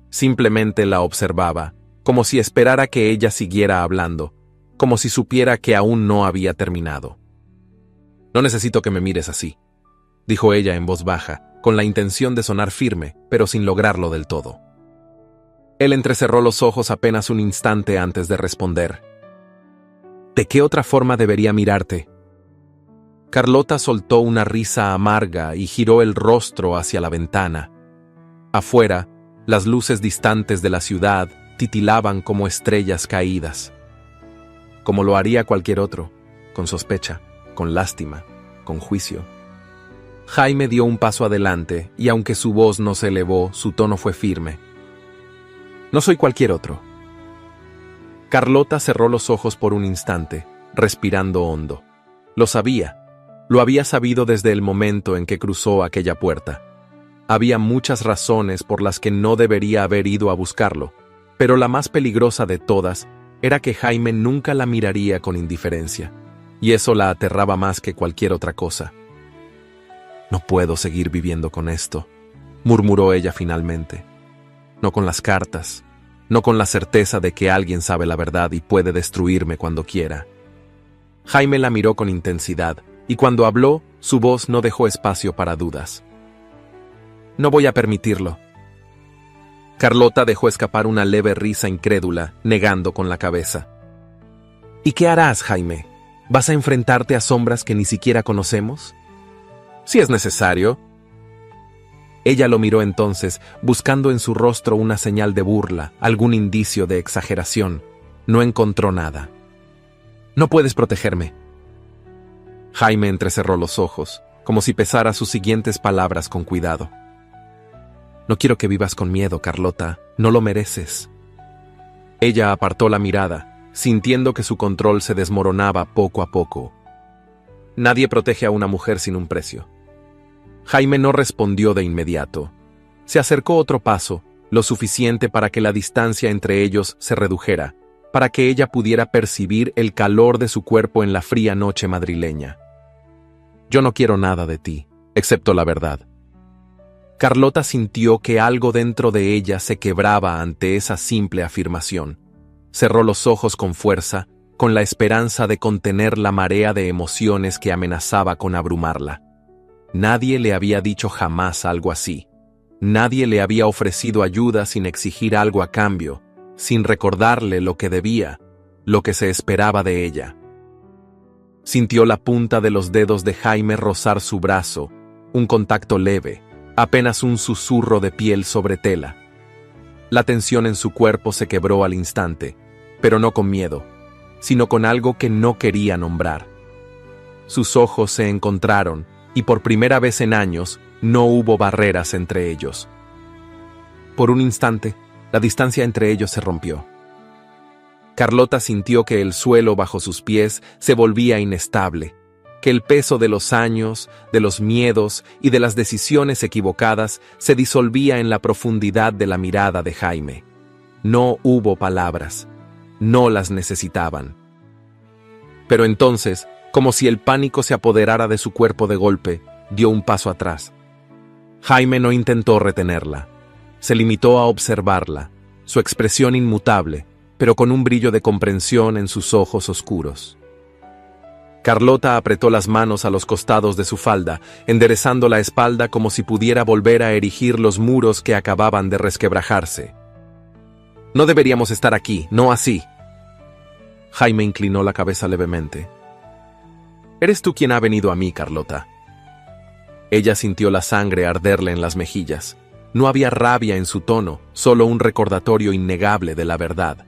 Simplemente la observaba, como si esperara que ella siguiera hablando, como si supiera que aún no había terminado. «No necesito que me mires así», dijo ella en voz baja, con la intención de sonar firme, pero sin lograrlo del todo. Él entrecerró los ojos apenas un instante antes de responder. «¿De qué otra forma debería mirarte?» Carlota soltó una risa amarga y giró el rostro hacia la ventana. Afuera, las luces distantes de la ciudad titilaban como estrellas caídas. Como lo haría cualquier otro, con sospecha, con lástima, con juicio. Jaime dio un paso adelante y aunque su voz no se elevó, su tono fue firme. «No soy cualquier otro». Carlota cerró los ojos por un instante, respirando hondo. Lo sabía. Lo había sabido desde el momento en que cruzó aquella puerta. Había muchas razones por las que no debería haber ido a buscarlo, pero la más peligrosa de todas era que Jaime nunca la miraría con indiferencia, y eso la aterraba más que cualquier otra cosa. «No puedo seguir viviendo con esto», murmuró ella finalmente. «No con las cartas, no con la certeza de que alguien sabe la verdad y puede destruirme cuando quiera». Jaime la miró con intensidad, y cuando habló, su voz no dejó espacio para dudas. «No voy a permitirlo». Carlota dejó escapar una leve risa incrédula, negando con la cabeza. «¿Y qué harás, Jaime? ¿Vas a enfrentarte a sombras que ni siquiera conocemos?» «Si es necesario». Ella lo miró entonces, buscando en su rostro una señal de burla, algún indicio de exageración. No encontró nada. «No puedes protegerme». Jaime entrecerró los ojos, como si pesara sus siguientes palabras con cuidado. «No quiero que vivas con miedo, Carlota, no lo mereces». Ella apartó la mirada, sintiendo que su control se desmoronaba poco a poco. Nadie protege a una mujer sin un precio. Jaime no respondió de inmediato. Se acercó otro paso, lo suficiente para que la distancia entre ellos se redujera, para que ella pudiera percibir el calor de su cuerpo en la fría noche madrileña. «Yo no quiero nada de ti, excepto la verdad». Carlota sintió que algo dentro de ella se quebraba ante esa simple afirmación. Cerró los ojos con fuerza, con la esperanza de contener la marea de emociones que amenazaba con abrumarla. Nadie le había dicho jamás algo así. Nadie le había ofrecido ayuda sin exigir algo a cambio, sin recordarle lo que debía, lo que se esperaba de ella. Sintió la punta de los dedos de Jaime rozar su brazo, un contacto leve, apenas un susurro de piel sobre tela. La tensión en su cuerpo se quebró al instante, pero no con miedo, sino con algo que no quería nombrar. Sus ojos se encontraron, y por primera vez en años no hubo barreras entre ellos. Por un instante, la distancia entre ellos se rompió. Carlota sintió que el suelo bajo sus pies se volvía inestable, que el peso de los años, de los miedos y de las decisiones equivocadas se disolvía en la profundidad de la mirada de Jaime. No hubo palabras, no las necesitaban. Pero entonces, como si el pánico se apoderara de su cuerpo de golpe, dio un paso atrás. Jaime no intentó retenerla. Se limitó a observarla, su expresión inmutable, pero con un brillo de comprensión en sus ojos oscuros. Carlota apretó las manos a los costados de su falda, enderezando la espalda como si pudiera volver a erigir los muros que acababan de resquebrajarse. «No deberíamos estar aquí, no así». Jaime inclinó la cabeza levemente. «Eres tú quien ha venido a mí, Carlota». Ella sintió la sangre arderle en las mejillas. No había rabia en su tono, solo un recordatorio innegable de la verdad.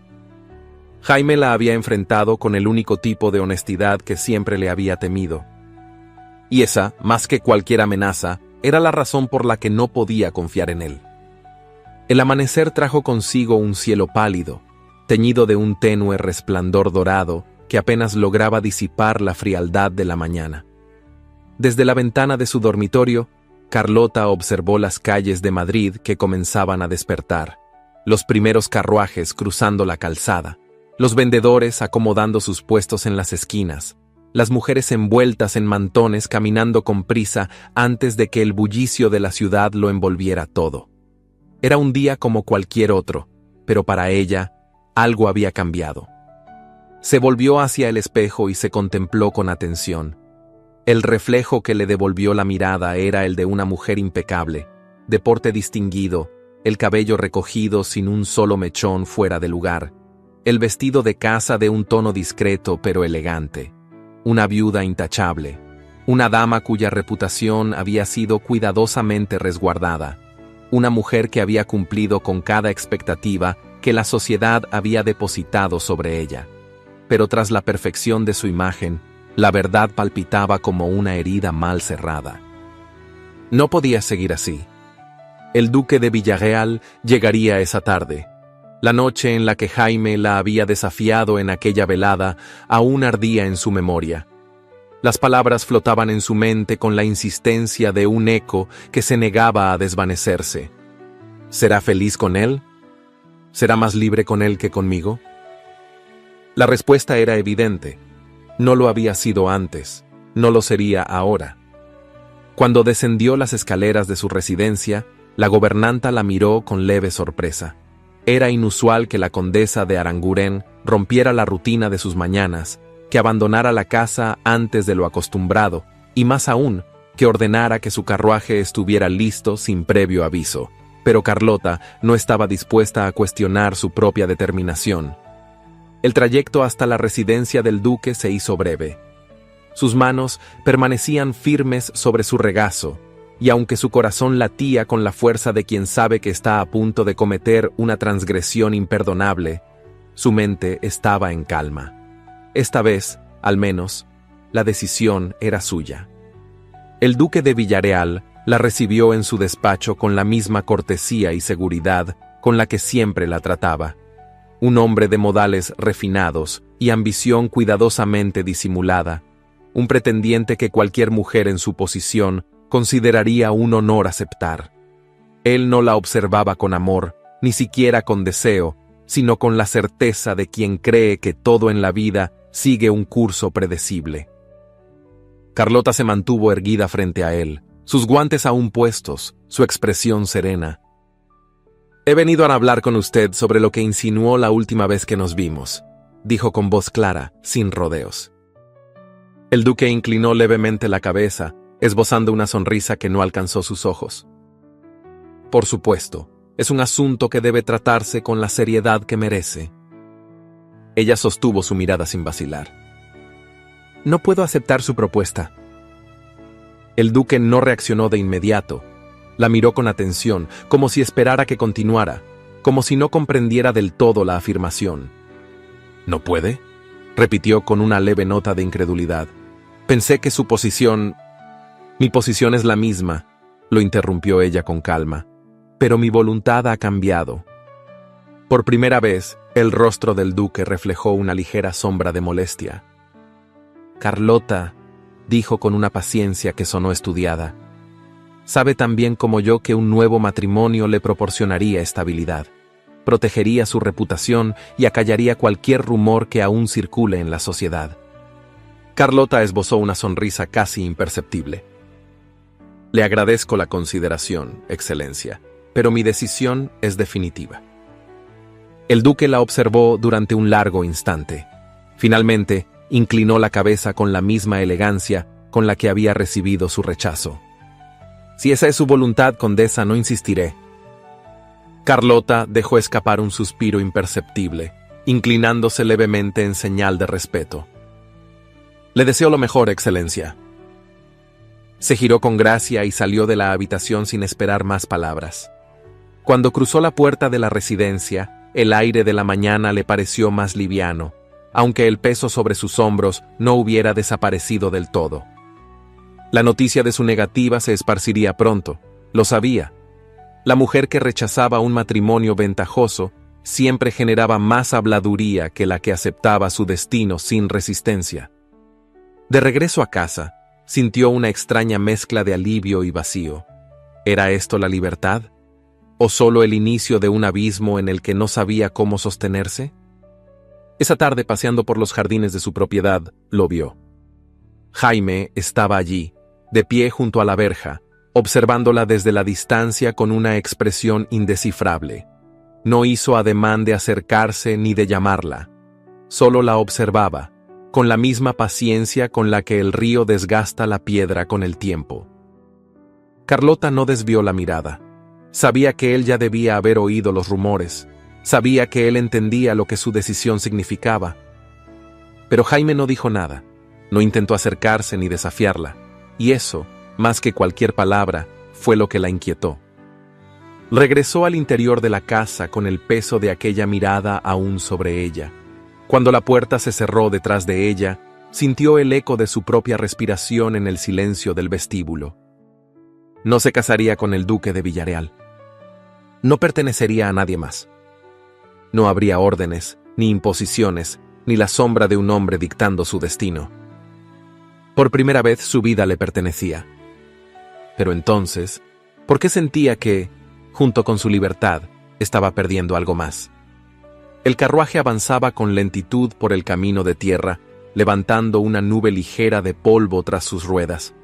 Jaime la había enfrentado con el único tipo de honestidad que siempre le había temido. Y esa, más que cualquier amenaza, era la razón por la que no podía confiar en él. El amanecer trajo consigo un cielo pálido, teñido de un tenue resplandor dorado que apenas lograba disipar la frialdad de la mañana. Desde la ventana de su dormitorio, Carlota observó las calles de Madrid que comenzaban a despertar, los primeros carruajes cruzando la calzada, los vendedores acomodando sus puestos en las esquinas, las mujeres envueltas en mantones caminando con prisa antes de que el bullicio de la ciudad lo envolviera todo. Era un día como cualquier otro, pero para ella, algo había cambiado. Se volvió hacia el espejo y se contempló con atención. El reflejo que le devolvió la mirada era el de una mujer impecable, de porte distinguido, el cabello recogido sin un solo mechón fuera de lugar, el vestido de casa de un tono discreto pero elegante, una viuda intachable, una dama cuya reputación había sido cuidadosamente resguardada, una mujer que había cumplido con cada expectativa que la sociedad había depositado sobre ella. Pero tras la perfección de su imagen, la verdad palpitaba como una herida mal cerrada. No podía seguir así. El duque de Villarreal llegaría esa tarde. La noche en la que Jaime la había desafiado en aquella velada aún ardía en su memoria. Las palabras flotaban en su mente con la insistencia de un eco que se negaba a desvanecerse. ¿Será feliz con él? ¿Será más libre con él que conmigo? La respuesta era evidente. No lo había sido antes, no lo sería ahora. Cuando descendió las escaleras de su residencia, la gobernanta la miró con leve sorpresa. Era inusual que la condesa de Aranguren rompiera la rutina de sus mañanas, que abandonara la casa antes de lo acostumbrado, y más aún, que ordenara que su carruaje estuviera listo sin previo aviso. Pero Carlota no estaba dispuesta a cuestionar su propia determinación. El trayecto hasta la residencia del duque se hizo breve. Sus manos permanecían firmes sobre su regazo, y aunque su corazón latía con la fuerza de quien sabe que está a punto de cometer una transgresión imperdonable, su mente estaba en calma. Esta vez, al menos, la decisión era suya. El duque de Villarreal la recibió en su despacho con la misma cortesía y seguridad con la que siempre la trataba. Un hombre de modales refinados y ambición cuidadosamente disimulada, un pretendiente que cualquier mujer en su posición consideraría un honor aceptar. Él no la observaba con amor, ni siquiera con deseo, sino con la certeza de quien cree que todo en la vida sigue un curso predecible. Carlota se mantuvo erguida frente a él, sus guantes aún puestos, su expresión serena. «He venido a hablar con usted sobre lo que insinuó la última vez que nos vimos», dijo con voz clara, sin rodeos. El duque inclinó levemente la cabeza, esbozando una sonrisa que no alcanzó sus ojos. «Por supuesto, es un asunto que debe tratarse con la seriedad que merece». Ella sostuvo su mirada sin vacilar. «No puedo aceptar su propuesta». El duque no reaccionó de inmediato. La miró con atención, como si esperara que continuara, como si no comprendiera del todo la afirmación. «¿No puede?», repitió con una leve nota de incredulidad. «Pensé que su posición...» «Mi posición es la misma», lo interrumpió ella con calma, «pero mi voluntad ha cambiado». Por primera vez, el rostro del duque reflejó una ligera sombra de molestia. «Carlota», dijo con una paciencia que sonó estudiada. Sabe tan bien como yo que un nuevo matrimonio le proporcionaría estabilidad, protegería su reputación y acallaría cualquier rumor que aún circule en la sociedad. Carlota esbozó una sonrisa casi imperceptible. Le agradezco la consideración, Excelencia, pero mi decisión es definitiva. El duque la observó durante un largo instante. Finalmente, inclinó la cabeza con la misma elegancia con la que había recibido su rechazo. Si esa es su voluntad, condesa, no insistiré. Carlota dejó escapar un suspiro imperceptible, inclinándose levemente en señal de respeto. Le deseo lo mejor, Excelencia. Se giró con gracia y salió de la habitación sin esperar más palabras. Cuando cruzó la puerta de la residencia, el aire de la mañana le pareció más liviano, aunque el peso sobre sus hombros no hubiera desaparecido del todo. La noticia de su negativa se esparciría pronto, lo sabía. La mujer que rechazaba un matrimonio ventajoso siempre generaba más habladuría que la que aceptaba su destino sin resistencia. De regreso a casa, sintió una extraña mezcla de alivio y vacío. ¿Era esto la libertad? ¿O solo el inicio de un abismo en el que no sabía cómo sostenerse? Esa tarde, paseando por los jardines de su propiedad, lo vio. Jaime estaba allí, de pie junto a la verja, observándola desde la distancia con una expresión indescifrable. No hizo ademán de acercarse ni de llamarla. Solo la observaba, con la misma paciencia con la que el río desgasta la piedra con el tiempo. Carlota no desvió la mirada. Sabía que él ya debía haber oído los rumores. Sabía que él entendía lo que su decisión significaba. Pero Jaime no dijo nada. No intentó acercarse ni desafiarla. Y eso, más que cualquier palabra, fue lo que la inquietó. Regresó al interior de la casa con el peso de aquella mirada aún sobre ella. Cuando la puerta se cerró detrás de ella, sintió el eco de su propia respiración en el silencio del vestíbulo. No se casaría con el duque de Villareal. No pertenecería a nadie más. No habría órdenes, ni imposiciones, ni la sombra de un hombre dictando su destino. Por primera vez su vida le pertenecía. Pero entonces, ¿por qué sentía que, junto con su libertad, estaba perdiendo algo más? El carruaje avanzaba con lentitud por el camino de tierra, levantando una nube ligera de polvo tras sus ruedas.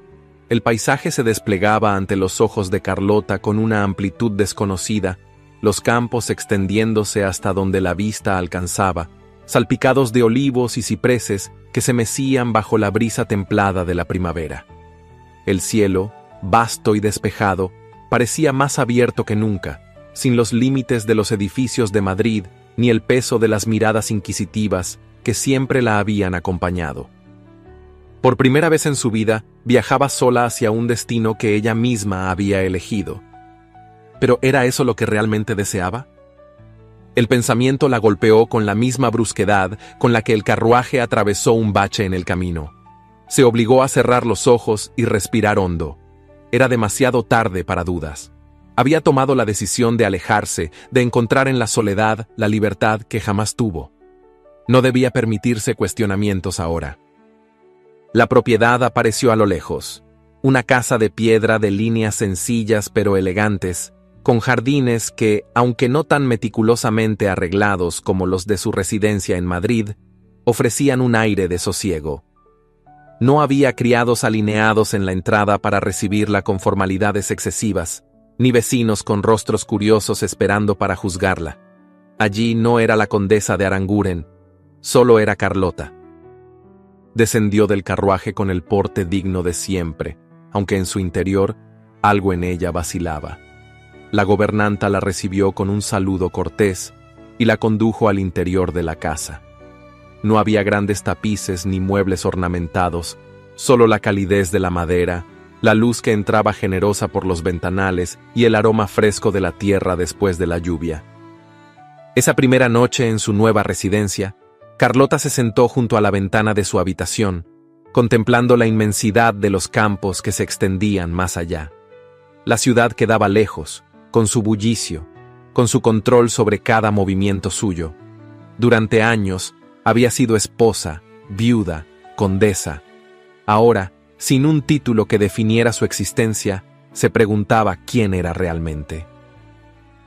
El paisaje se desplegaba ante los ojos de Carlota con una amplitud desconocida, los campos extendiéndose hasta donde la vista alcanzaba, salpicados de olivos y cipreses que se mecían bajo la brisa templada de la primavera. El cielo, vasto y despejado, parecía más abierto que nunca, sin los límites de los edificios de Madrid ni el peso de las miradas inquisitivas que siempre la habían acompañado. Por primera vez en su vida, viajaba sola hacia un destino que ella misma había elegido. ¿Pero era eso lo que realmente deseaba? El pensamiento la golpeó con la misma brusquedad con la que el carruaje atravesó un bache en el camino. Se obligó a cerrar los ojos y respirar hondo. Era demasiado tarde para dudas. Había tomado la decisión de alejarse, de encontrar en la soledad la libertad que jamás tuvo. No debía permitirse cuestionamientos ahora. La propiedad apareció a lo lejos. Una casa de piedra de líneas sencillas pero elegantes, con jardines que, aunque no tan meticulosamente arreglados como los de su residencia en Madrid, ofrecían un aire de sosiego. No había criados alineados en la entrada para recibirla con formalidades excesivas, ni vecinos con rostros curiosos esperando para juzgarla. Allí no era la condesa de Aranguren, solo era Carlota. Descendió del carruaje con el porte digno de siempre, aunque en su interior algo en ella vacilaba. La gobernanta la recibió con un saludo cortés y la condujo al interior de la casa. No había grandes tapices ni muebles ornamentados, solo la calidez de la madera, la luz que entraba generosa por los ventanales y el aroma fresco de la tierra después de la lluvia. Esa primera noche en su nueva residencia, Carlota se sentó junto a la ventana de su habitación, contemplando la inmensidad de los campos que se extendían más allá. La ciudad quedaba lejos, con su bullicio, con su control sobre cada movimiento suyo. Durante años había sido esposa, viuda, condesa. Ahora sin un título que definiera su existencia, se preguntaba quién era realmente.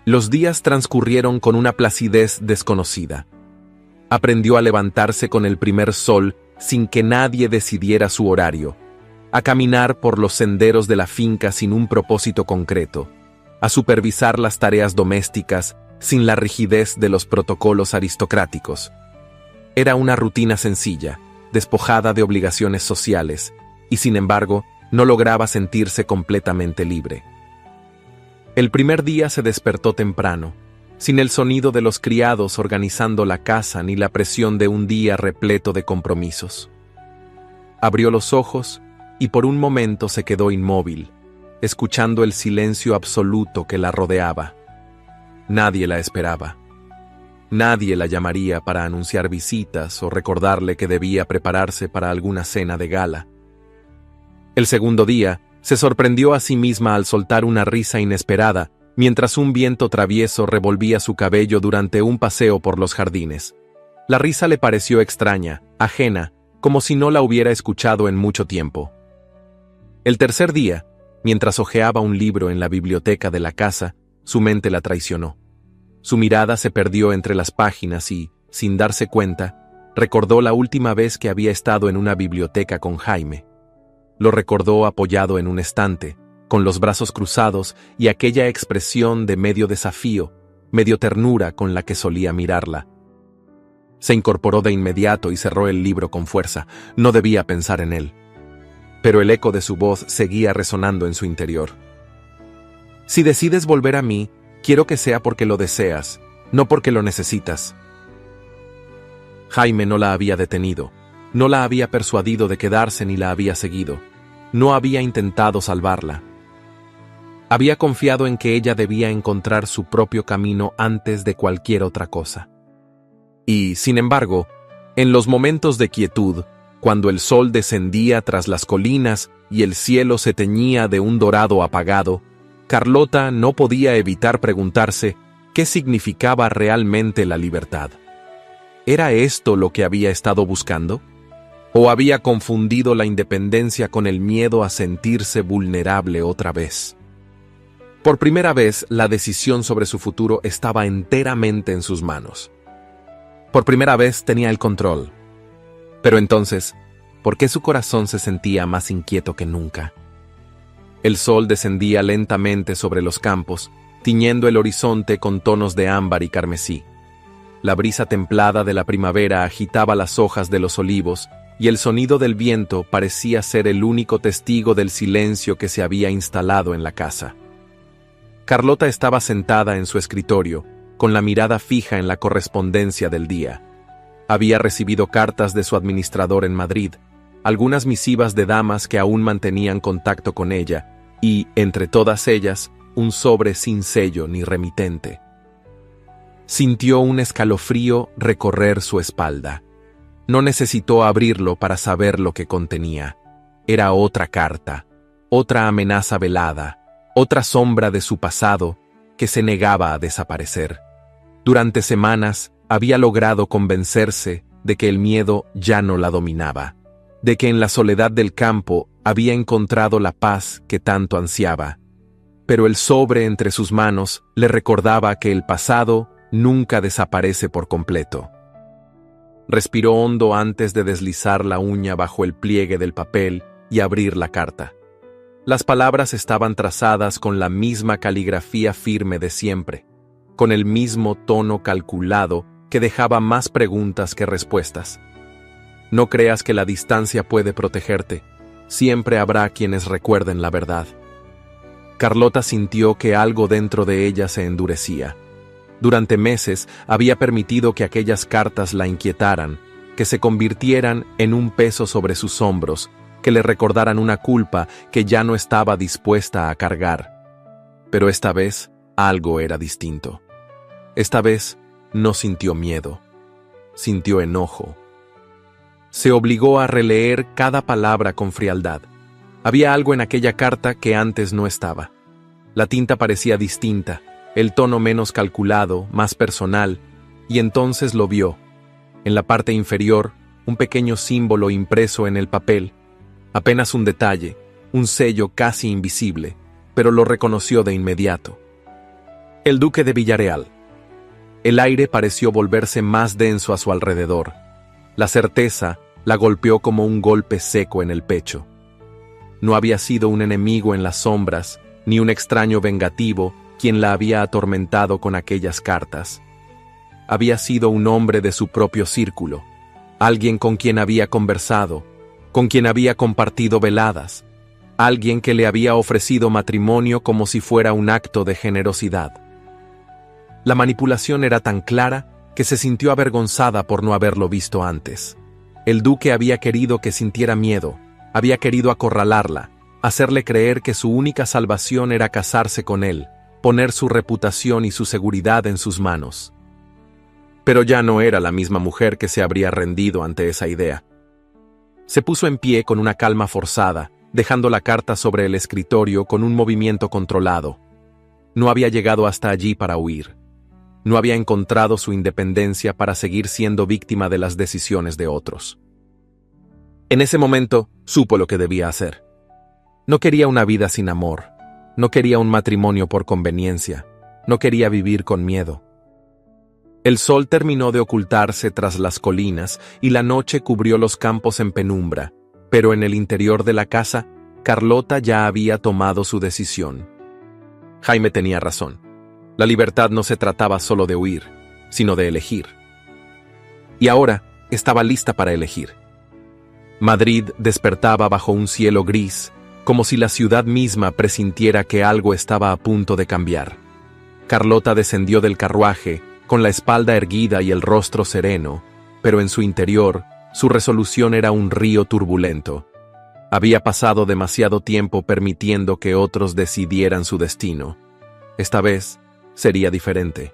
Los días transcurrieron con una placidez desconocida. Aprendió a levantarse con el primer sol sin que nadie decidiera su horario, a caminar por los senderos de la finca sin un propósito concreto, a supervisar las tareas domésticas sin la rigidez de los protocolos aristocráticos. Era una rutina sencilla, despojada de obligaciones sociales, y sin embargo, no lograba sentirse completamente libre. El primer día se despertó temprano, sin el sonido de los criados organizando la casa ni la presión de un día repleto de compromisos. Abrió los ojos y por un momento se quedó inmóvil, escuchando el silencio absoluto que la rodeaba. Nadie la esperaba. Nadie la llamaría para anunciar visitas o recordarle que debía prepararse para alguna cena de gala. El segundo día, se sorprendió a sí misma al soltar una risa inesperada mientras un viento travieso revolvía su cabello durante un paseo por los jardines. La risa le pareció extraña, ajena, como si no la hubiera escuchado en mucho tiempo. El tercer día, mientras hojeaba un libro en la biblioteca de la casa, su mente la traicionó. Su mirada se perdió entre las páginas y, sin darse cuenta, recordó la última vez que había estado en una biblioteca con Jaime. Lo recordó apoyado en un estante, con los brazos cruzados y aquella expresión de medio desafío, medio ternura con la que solía mirarla. Se incorporó de inmediato y cerró el libro con fuerza. No debía pensar en él. Pero el eco de su voz seguía resonando en su interior. Si decides volver a mí, quiero que sea porque lo deseas, no porque lo necesitas. Jaime no la había detenido, no la había persuadido de quedarse ni la había seguido. No había intentado salvarla. Había confiado en que ella debía encontrar su propio camino antes de cualquier otra cosa. Y, sin embargo, en los momentos de quietud, cuando el sol descendía tras las colinas y el cielo se teñía de un dorado apagado, Carlota no podía evitar preguntarse qué significaba realmente la libertad. ¿Era esto lo que había estado buscando? ¿O había confundido la independencia con el miedo a sentirse vulnerable otra vez? Por primera vez, la decisión sobre su futuro estaba enteramente en sus manos. Por primera vez tenía el control. Pero entonces, ¿por qué su corazón se sentía más inquieto que nunca? El sol descendía lentamente sobre los campos, tiñendo el horizonte con tonos de ámbar y carmesí. La brisa templada de la primavera agitaba las hojas de los olivos, y el sonido del viento parecía ser el único testigo del silencio que se había instalado en la casa. Carlota estaba sentada en su escritorio, con la mirada fija en la correspondencia del día. Había recibido cartas de su administrador en Madrid, algunas misivas de damas que aún mantenían contacto con ella, y, entre todas ellas, un sobre sin sello ni remitente. Sintió un escalofrío recorrer su espalda. No necesitó abrirlo para saber lo que contenía. Era otra carta, otra amenaza velada, otra sombra de su pasado que se negaba a desaparecer. Durante semanas había logrado convencerse de que el miedo ya no la dominaba, de que en la soledad del campo había encontrado la paz que tanto ansiaba. Pero el sobre entre sus manos le recordaba que el pasado nunca desaparece por completo. Respiró hondo antes de deslizar la uña bajo el pliegue del papel y abrir la carta. Las palabras estaban trazadas con la misma caligrafía firme de siempre, con el mismo tono calculado que dejaba más preguntas que respuestas. No creas que la distancia puede protegerte. Siempre habrá quienes recuerden la verdad. Carlota sintió que algo dentro de ella se endurecía. Durante meses había permitido que aquellas cartas la inquietaran, que se convirtieran en un peso sobre sus hombros, que le recordaran una culpa que ya no estaba dispuesta a cargar. Pero esta vez algo era distinto. Esta vez no sintió miedo, sintió enojo. Se obligó a releer cada palabra con frialdad. Había algo en aquella carta que antes no estaba. La tinta parecía distinta, el tono menos calculado, más personal, y entonces lo vio. En la parte inferior, un pequeño símbolo impreso en el papel, Apenas un detalle, un sello casi invisible, pero lo reconoció de inmediato. El duque de Villarreal. El aire pareció volverse más denso a su alrededor. La certeza la golpeó como un golpe seco en el pecho. No había sido un enemigo en las sombras, ni un extraño vengativo quien la había atormentado con aquellas cartas. Había sido un hombre de su propio círculo, alguien con quien había conversado, con quien había compartido veladas, alguien que le había ofrecido matrimonio como si fuera un acto de generosidad. La manipulación era tan clara que se sintió avergonzada por no haberlo visto antes. El duque había querido que sintiera miedo, había querido acorralarla, hacerle creer que su única salvación era casarse con él, poner su reputación y su seguridad en sus manos. Pero ya no era la misma mujer que se habría rendido ante esa idea. Se puso en pie con una calma forzada, dejando la carta sobre el escritorio con un movimiento controlado. No había llegado hasta allí para huir. No había encontrado su independencia para seguir siendo víctima de las decisiones de otros. En ese momento, supo lo que debía hacer. No quería una vida sin amor. No quería un matrimonio por conveniencia. No quería vivir con miedo. El sol terminó de ocultarse tras las colinas y la noche cubrió los campos en penumbra, pero en el interior de la casa, Carlota ya había tomado su decisión. Jaime tenía razón. La libertad no se trataba solo de huir, sino de elegir. Y ahora estaba lista para elegir. Madrid despertaba bajo un cielo gris, como si la ciudad misma presintiera que algo estaba a punto de cambiar. Carlota descendió del carruaje, con la espalda erguida y el rostro sereno, pero en su interior, su resolución era un río turbulento. Había pasado demasiado tiempo permitiendo que otros decidieran su destino. Esta vez sería diferente.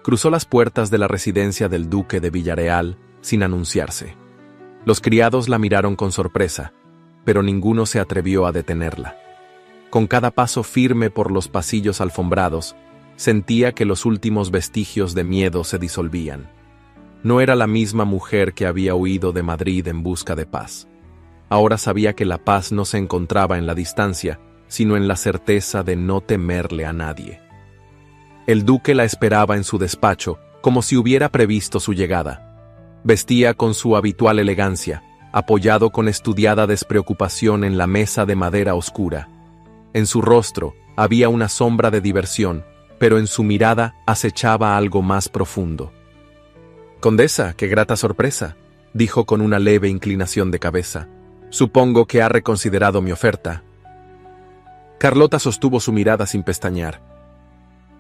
Cruzó las puertas de la residencia del duque de Villarreal sin anunciarse. Los criados la miraron con sorpresa, pero ninguno se atrevió a detenerla. Con cada paso firme por los pasillos alfombrados, sentía que los últimos vestigios de miedo se disolvían. No era la misma mujer que había huido de Madrid en busca de paz. Ahora sabía que la paz no se encontraba en la distancia, sino en la certeza de no temerle a nadie. El duque la esperaba en su despacho, como si hubiera previsto su llegada. Vestía con su habitual elegancia, apoyado con estudiada despreocupación en la mesa de madera oscura. En su rostro había una sombra de diversión, pero en su mirada acechaba algo más profundo. «Condesa, qué grata sorpresa», dijo con una leve inclinación de cabeza. «Supongo que ha reconsiderado mi oferta». Carlota sostuvo su mirada sin pestañear.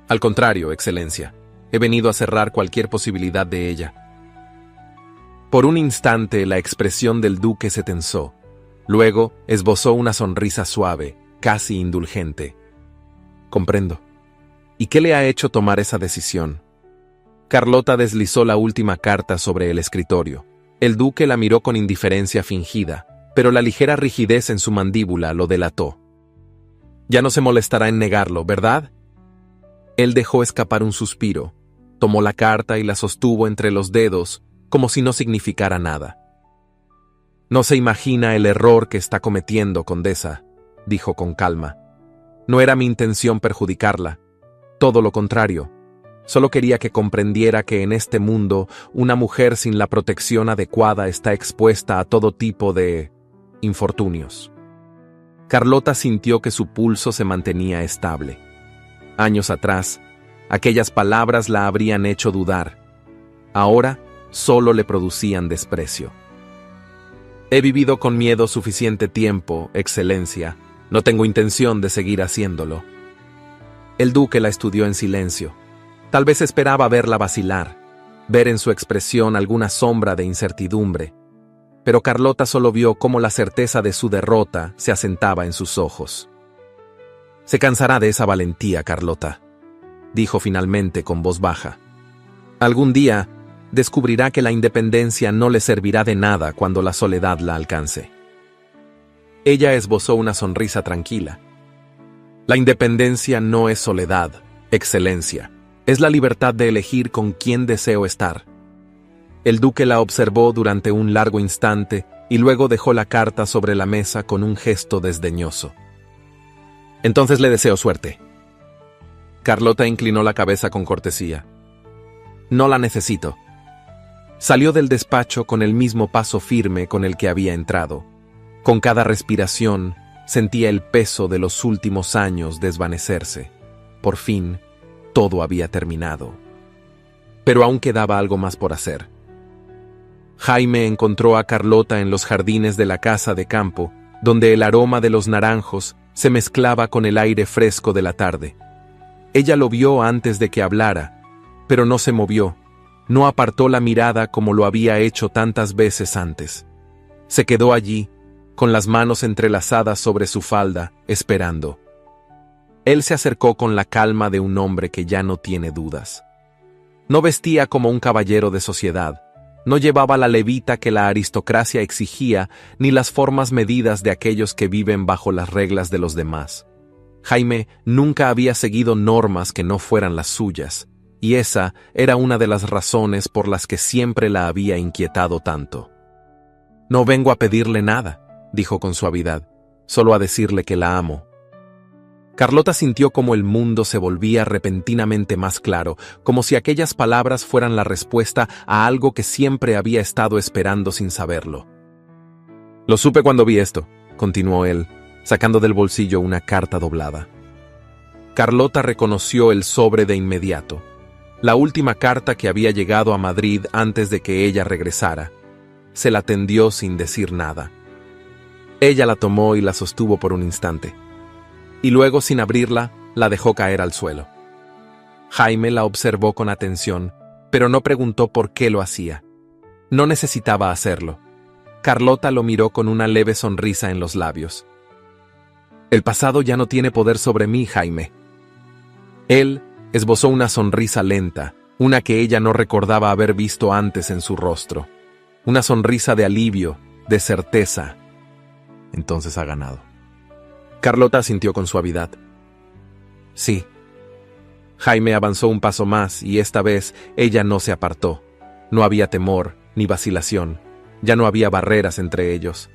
«Al contrario, Excelencia, he venido a cerrar cualquier posibilidad de ella». Por un instante la expresión del duque se tensó. Luego esbozó una sonrisa suave, casi indulgente. «Comprendo. ¿Y qué le ha hecho tomar esa decisión?» Carlota deslizó la última carta sobre el escritorio. El duque la miró con indiferencia fingida, pero la ligera rigidez en su mandíbula lo delató. «Ya no se molestará en negarlo, ¿verdad?» Él dejó escapar un suspiro, tomó la carta y la sostuvo entre los dedos, como si no significara nada. «No se imagina el error que está cometiendo, condesa», dijo con calma. «No era mi intención perjudicarla. Todo lo contrario. Solo quería que comprendiera que en este mundo una mujer sin la protección adecuada está expuesta a todo tipo de infortunios». Carlota sintió que su pulso se mantenía estable. Años atrás, aquellas palabras la habrían hecho dudar. Ahora, solo le producían desprecio. «He vivido con miedo suficiente tiempo, Excelencia. No tengo intención de seguir haciéndolo». El duque la estudió en silencio. Tal vez esperaba verla vacilar, ver en su expresión alguna sombra de incertidumbre. Pero Carlota solo vio cómo la certeza de su derrota se asentaba en sus ojos. «Se cansará de esa valentía, Carlota», dijo finalmente con voz baja. «Algún día descubrirá que la independencia no le servirá de nada cuando la soledad la alcance». Ella esbozó una sonrisa tranquila. «La independencia no es soledad, Excelencia. Es la libertad de elegir con quién deseo estar». El duque la observó durante un largo instante y luego dejó la carta sobre la mesa con un gesto desdeñoso. «Entonces le deseo suerte». Carlota inclinó la cabeza con cortesía. «No la necesito». Salió del despacho con el mismo paso firme con el que había entrado. Con cada respiración, sentía el peso de los últimos años desvanecerse. Por fin, todo había terminado. Pero aún quedaba algo más por hacer. Jaime encontró a Carlota en los jardines de la casa de campo, donde el aroma de los naranjos se mezclaba con el aire fresco de la tarde. Ella lo vio antes de que hablara, pero no se movió, no apartó la mirada como lo había hecho tantas veces antes. Se quedó allí, con las manos entrelazadas sobre su falda, esperando. Él se acercó con la calma de un hombre que ya no tiene dudas. No vestía como un caballero de sociedad, no llevaba la levita que la aristocracia exigía, ni las formas medidas de aquellos que viven bajo las reglas de los demás. Jaime nunca había seguido normas que no fueran las suyas, y esa era una de las razones por las que siempre la había inquietado tanto. «No vengo a pedirle nada», dijo con suavidad, «solo a decirle que la amo». Carlota sintió como el mundo se volvía repentinamente más claro, como si aquellas palabras fueran la respuesta a algo que siempre había estado esperando sin saberlo. «Lo supe cuando vi esto», continuó él, sacando del bolsillo una carta doblada. Carlota reconoció el sobre de inmediato, la última carta que había llegado a Madrid antes de que ella regresara. Se la tendió sin decir nada. Ella la tomó y la sostuvo por un instante. Y luego, sin abrirla, la dejó caer al suelo. Jaime la observó con atención, pero no preguntó por qué lo hacía. No necesitaba hacerlo. Carlota lo miró con una leve sonrisa en los labios. «El pasado ya no tiene poder sobre mí, Jaime». Él esbozó una sonrisa lenta, una que ella no recordaba haber visto antes en su rostro. Una sonrisa de alivio, de certeza. «Entonces ha ganado». Carlota asintió con suavidad. «Sí». Jaime avanzó un paso más y esta vez ella no se apartó. No había temor ni vacilación. Ya no había barreras entre ellos.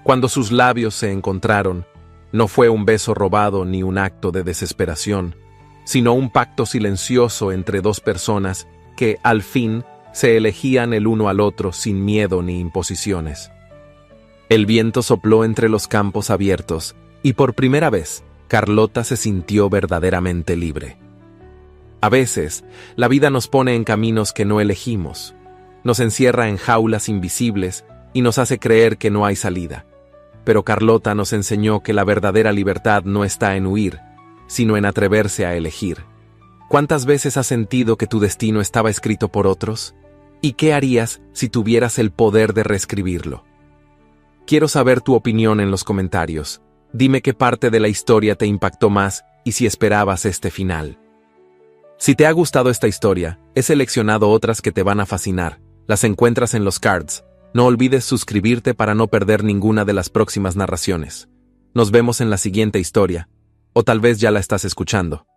Cuando sus labios se encontraron, no fue un beso robado ni un acto de desesperación, sino un pacto silencioso entre dos personas que, al fin, se elegían el uno al otro sin miedo ni imposiciones. El viento sopló entre los campos abiertos, y por primera vez, Carlota se sintió verdaderamente libre. A veces, la vida nos pone en caminos que no elegimos, nos encierra en jaulas invisibles y nos hace creer que no hay salida. Pero Carlota nos enseñó que la verdadera libertad no está en huir, sino en atreverse a elegir. ¿Cuántas veces has sentido que tu destino estaba escrito por otros? ¿Y qué harías si tuvieras el poder de reescribirlo? Quiero saber tu opinión en los comentarios. Dime qué parte de la historia te impactó más y si esperabas este final. Si te ha gustado esta historia, he seleccionado otras que te van a fascinar. Las encuentras en los cards. No olvides suscribirte para no perder ninguna de las próximas narraciones. Nos vemos en la siguiente historia. O tal vez ya la estás escuchando.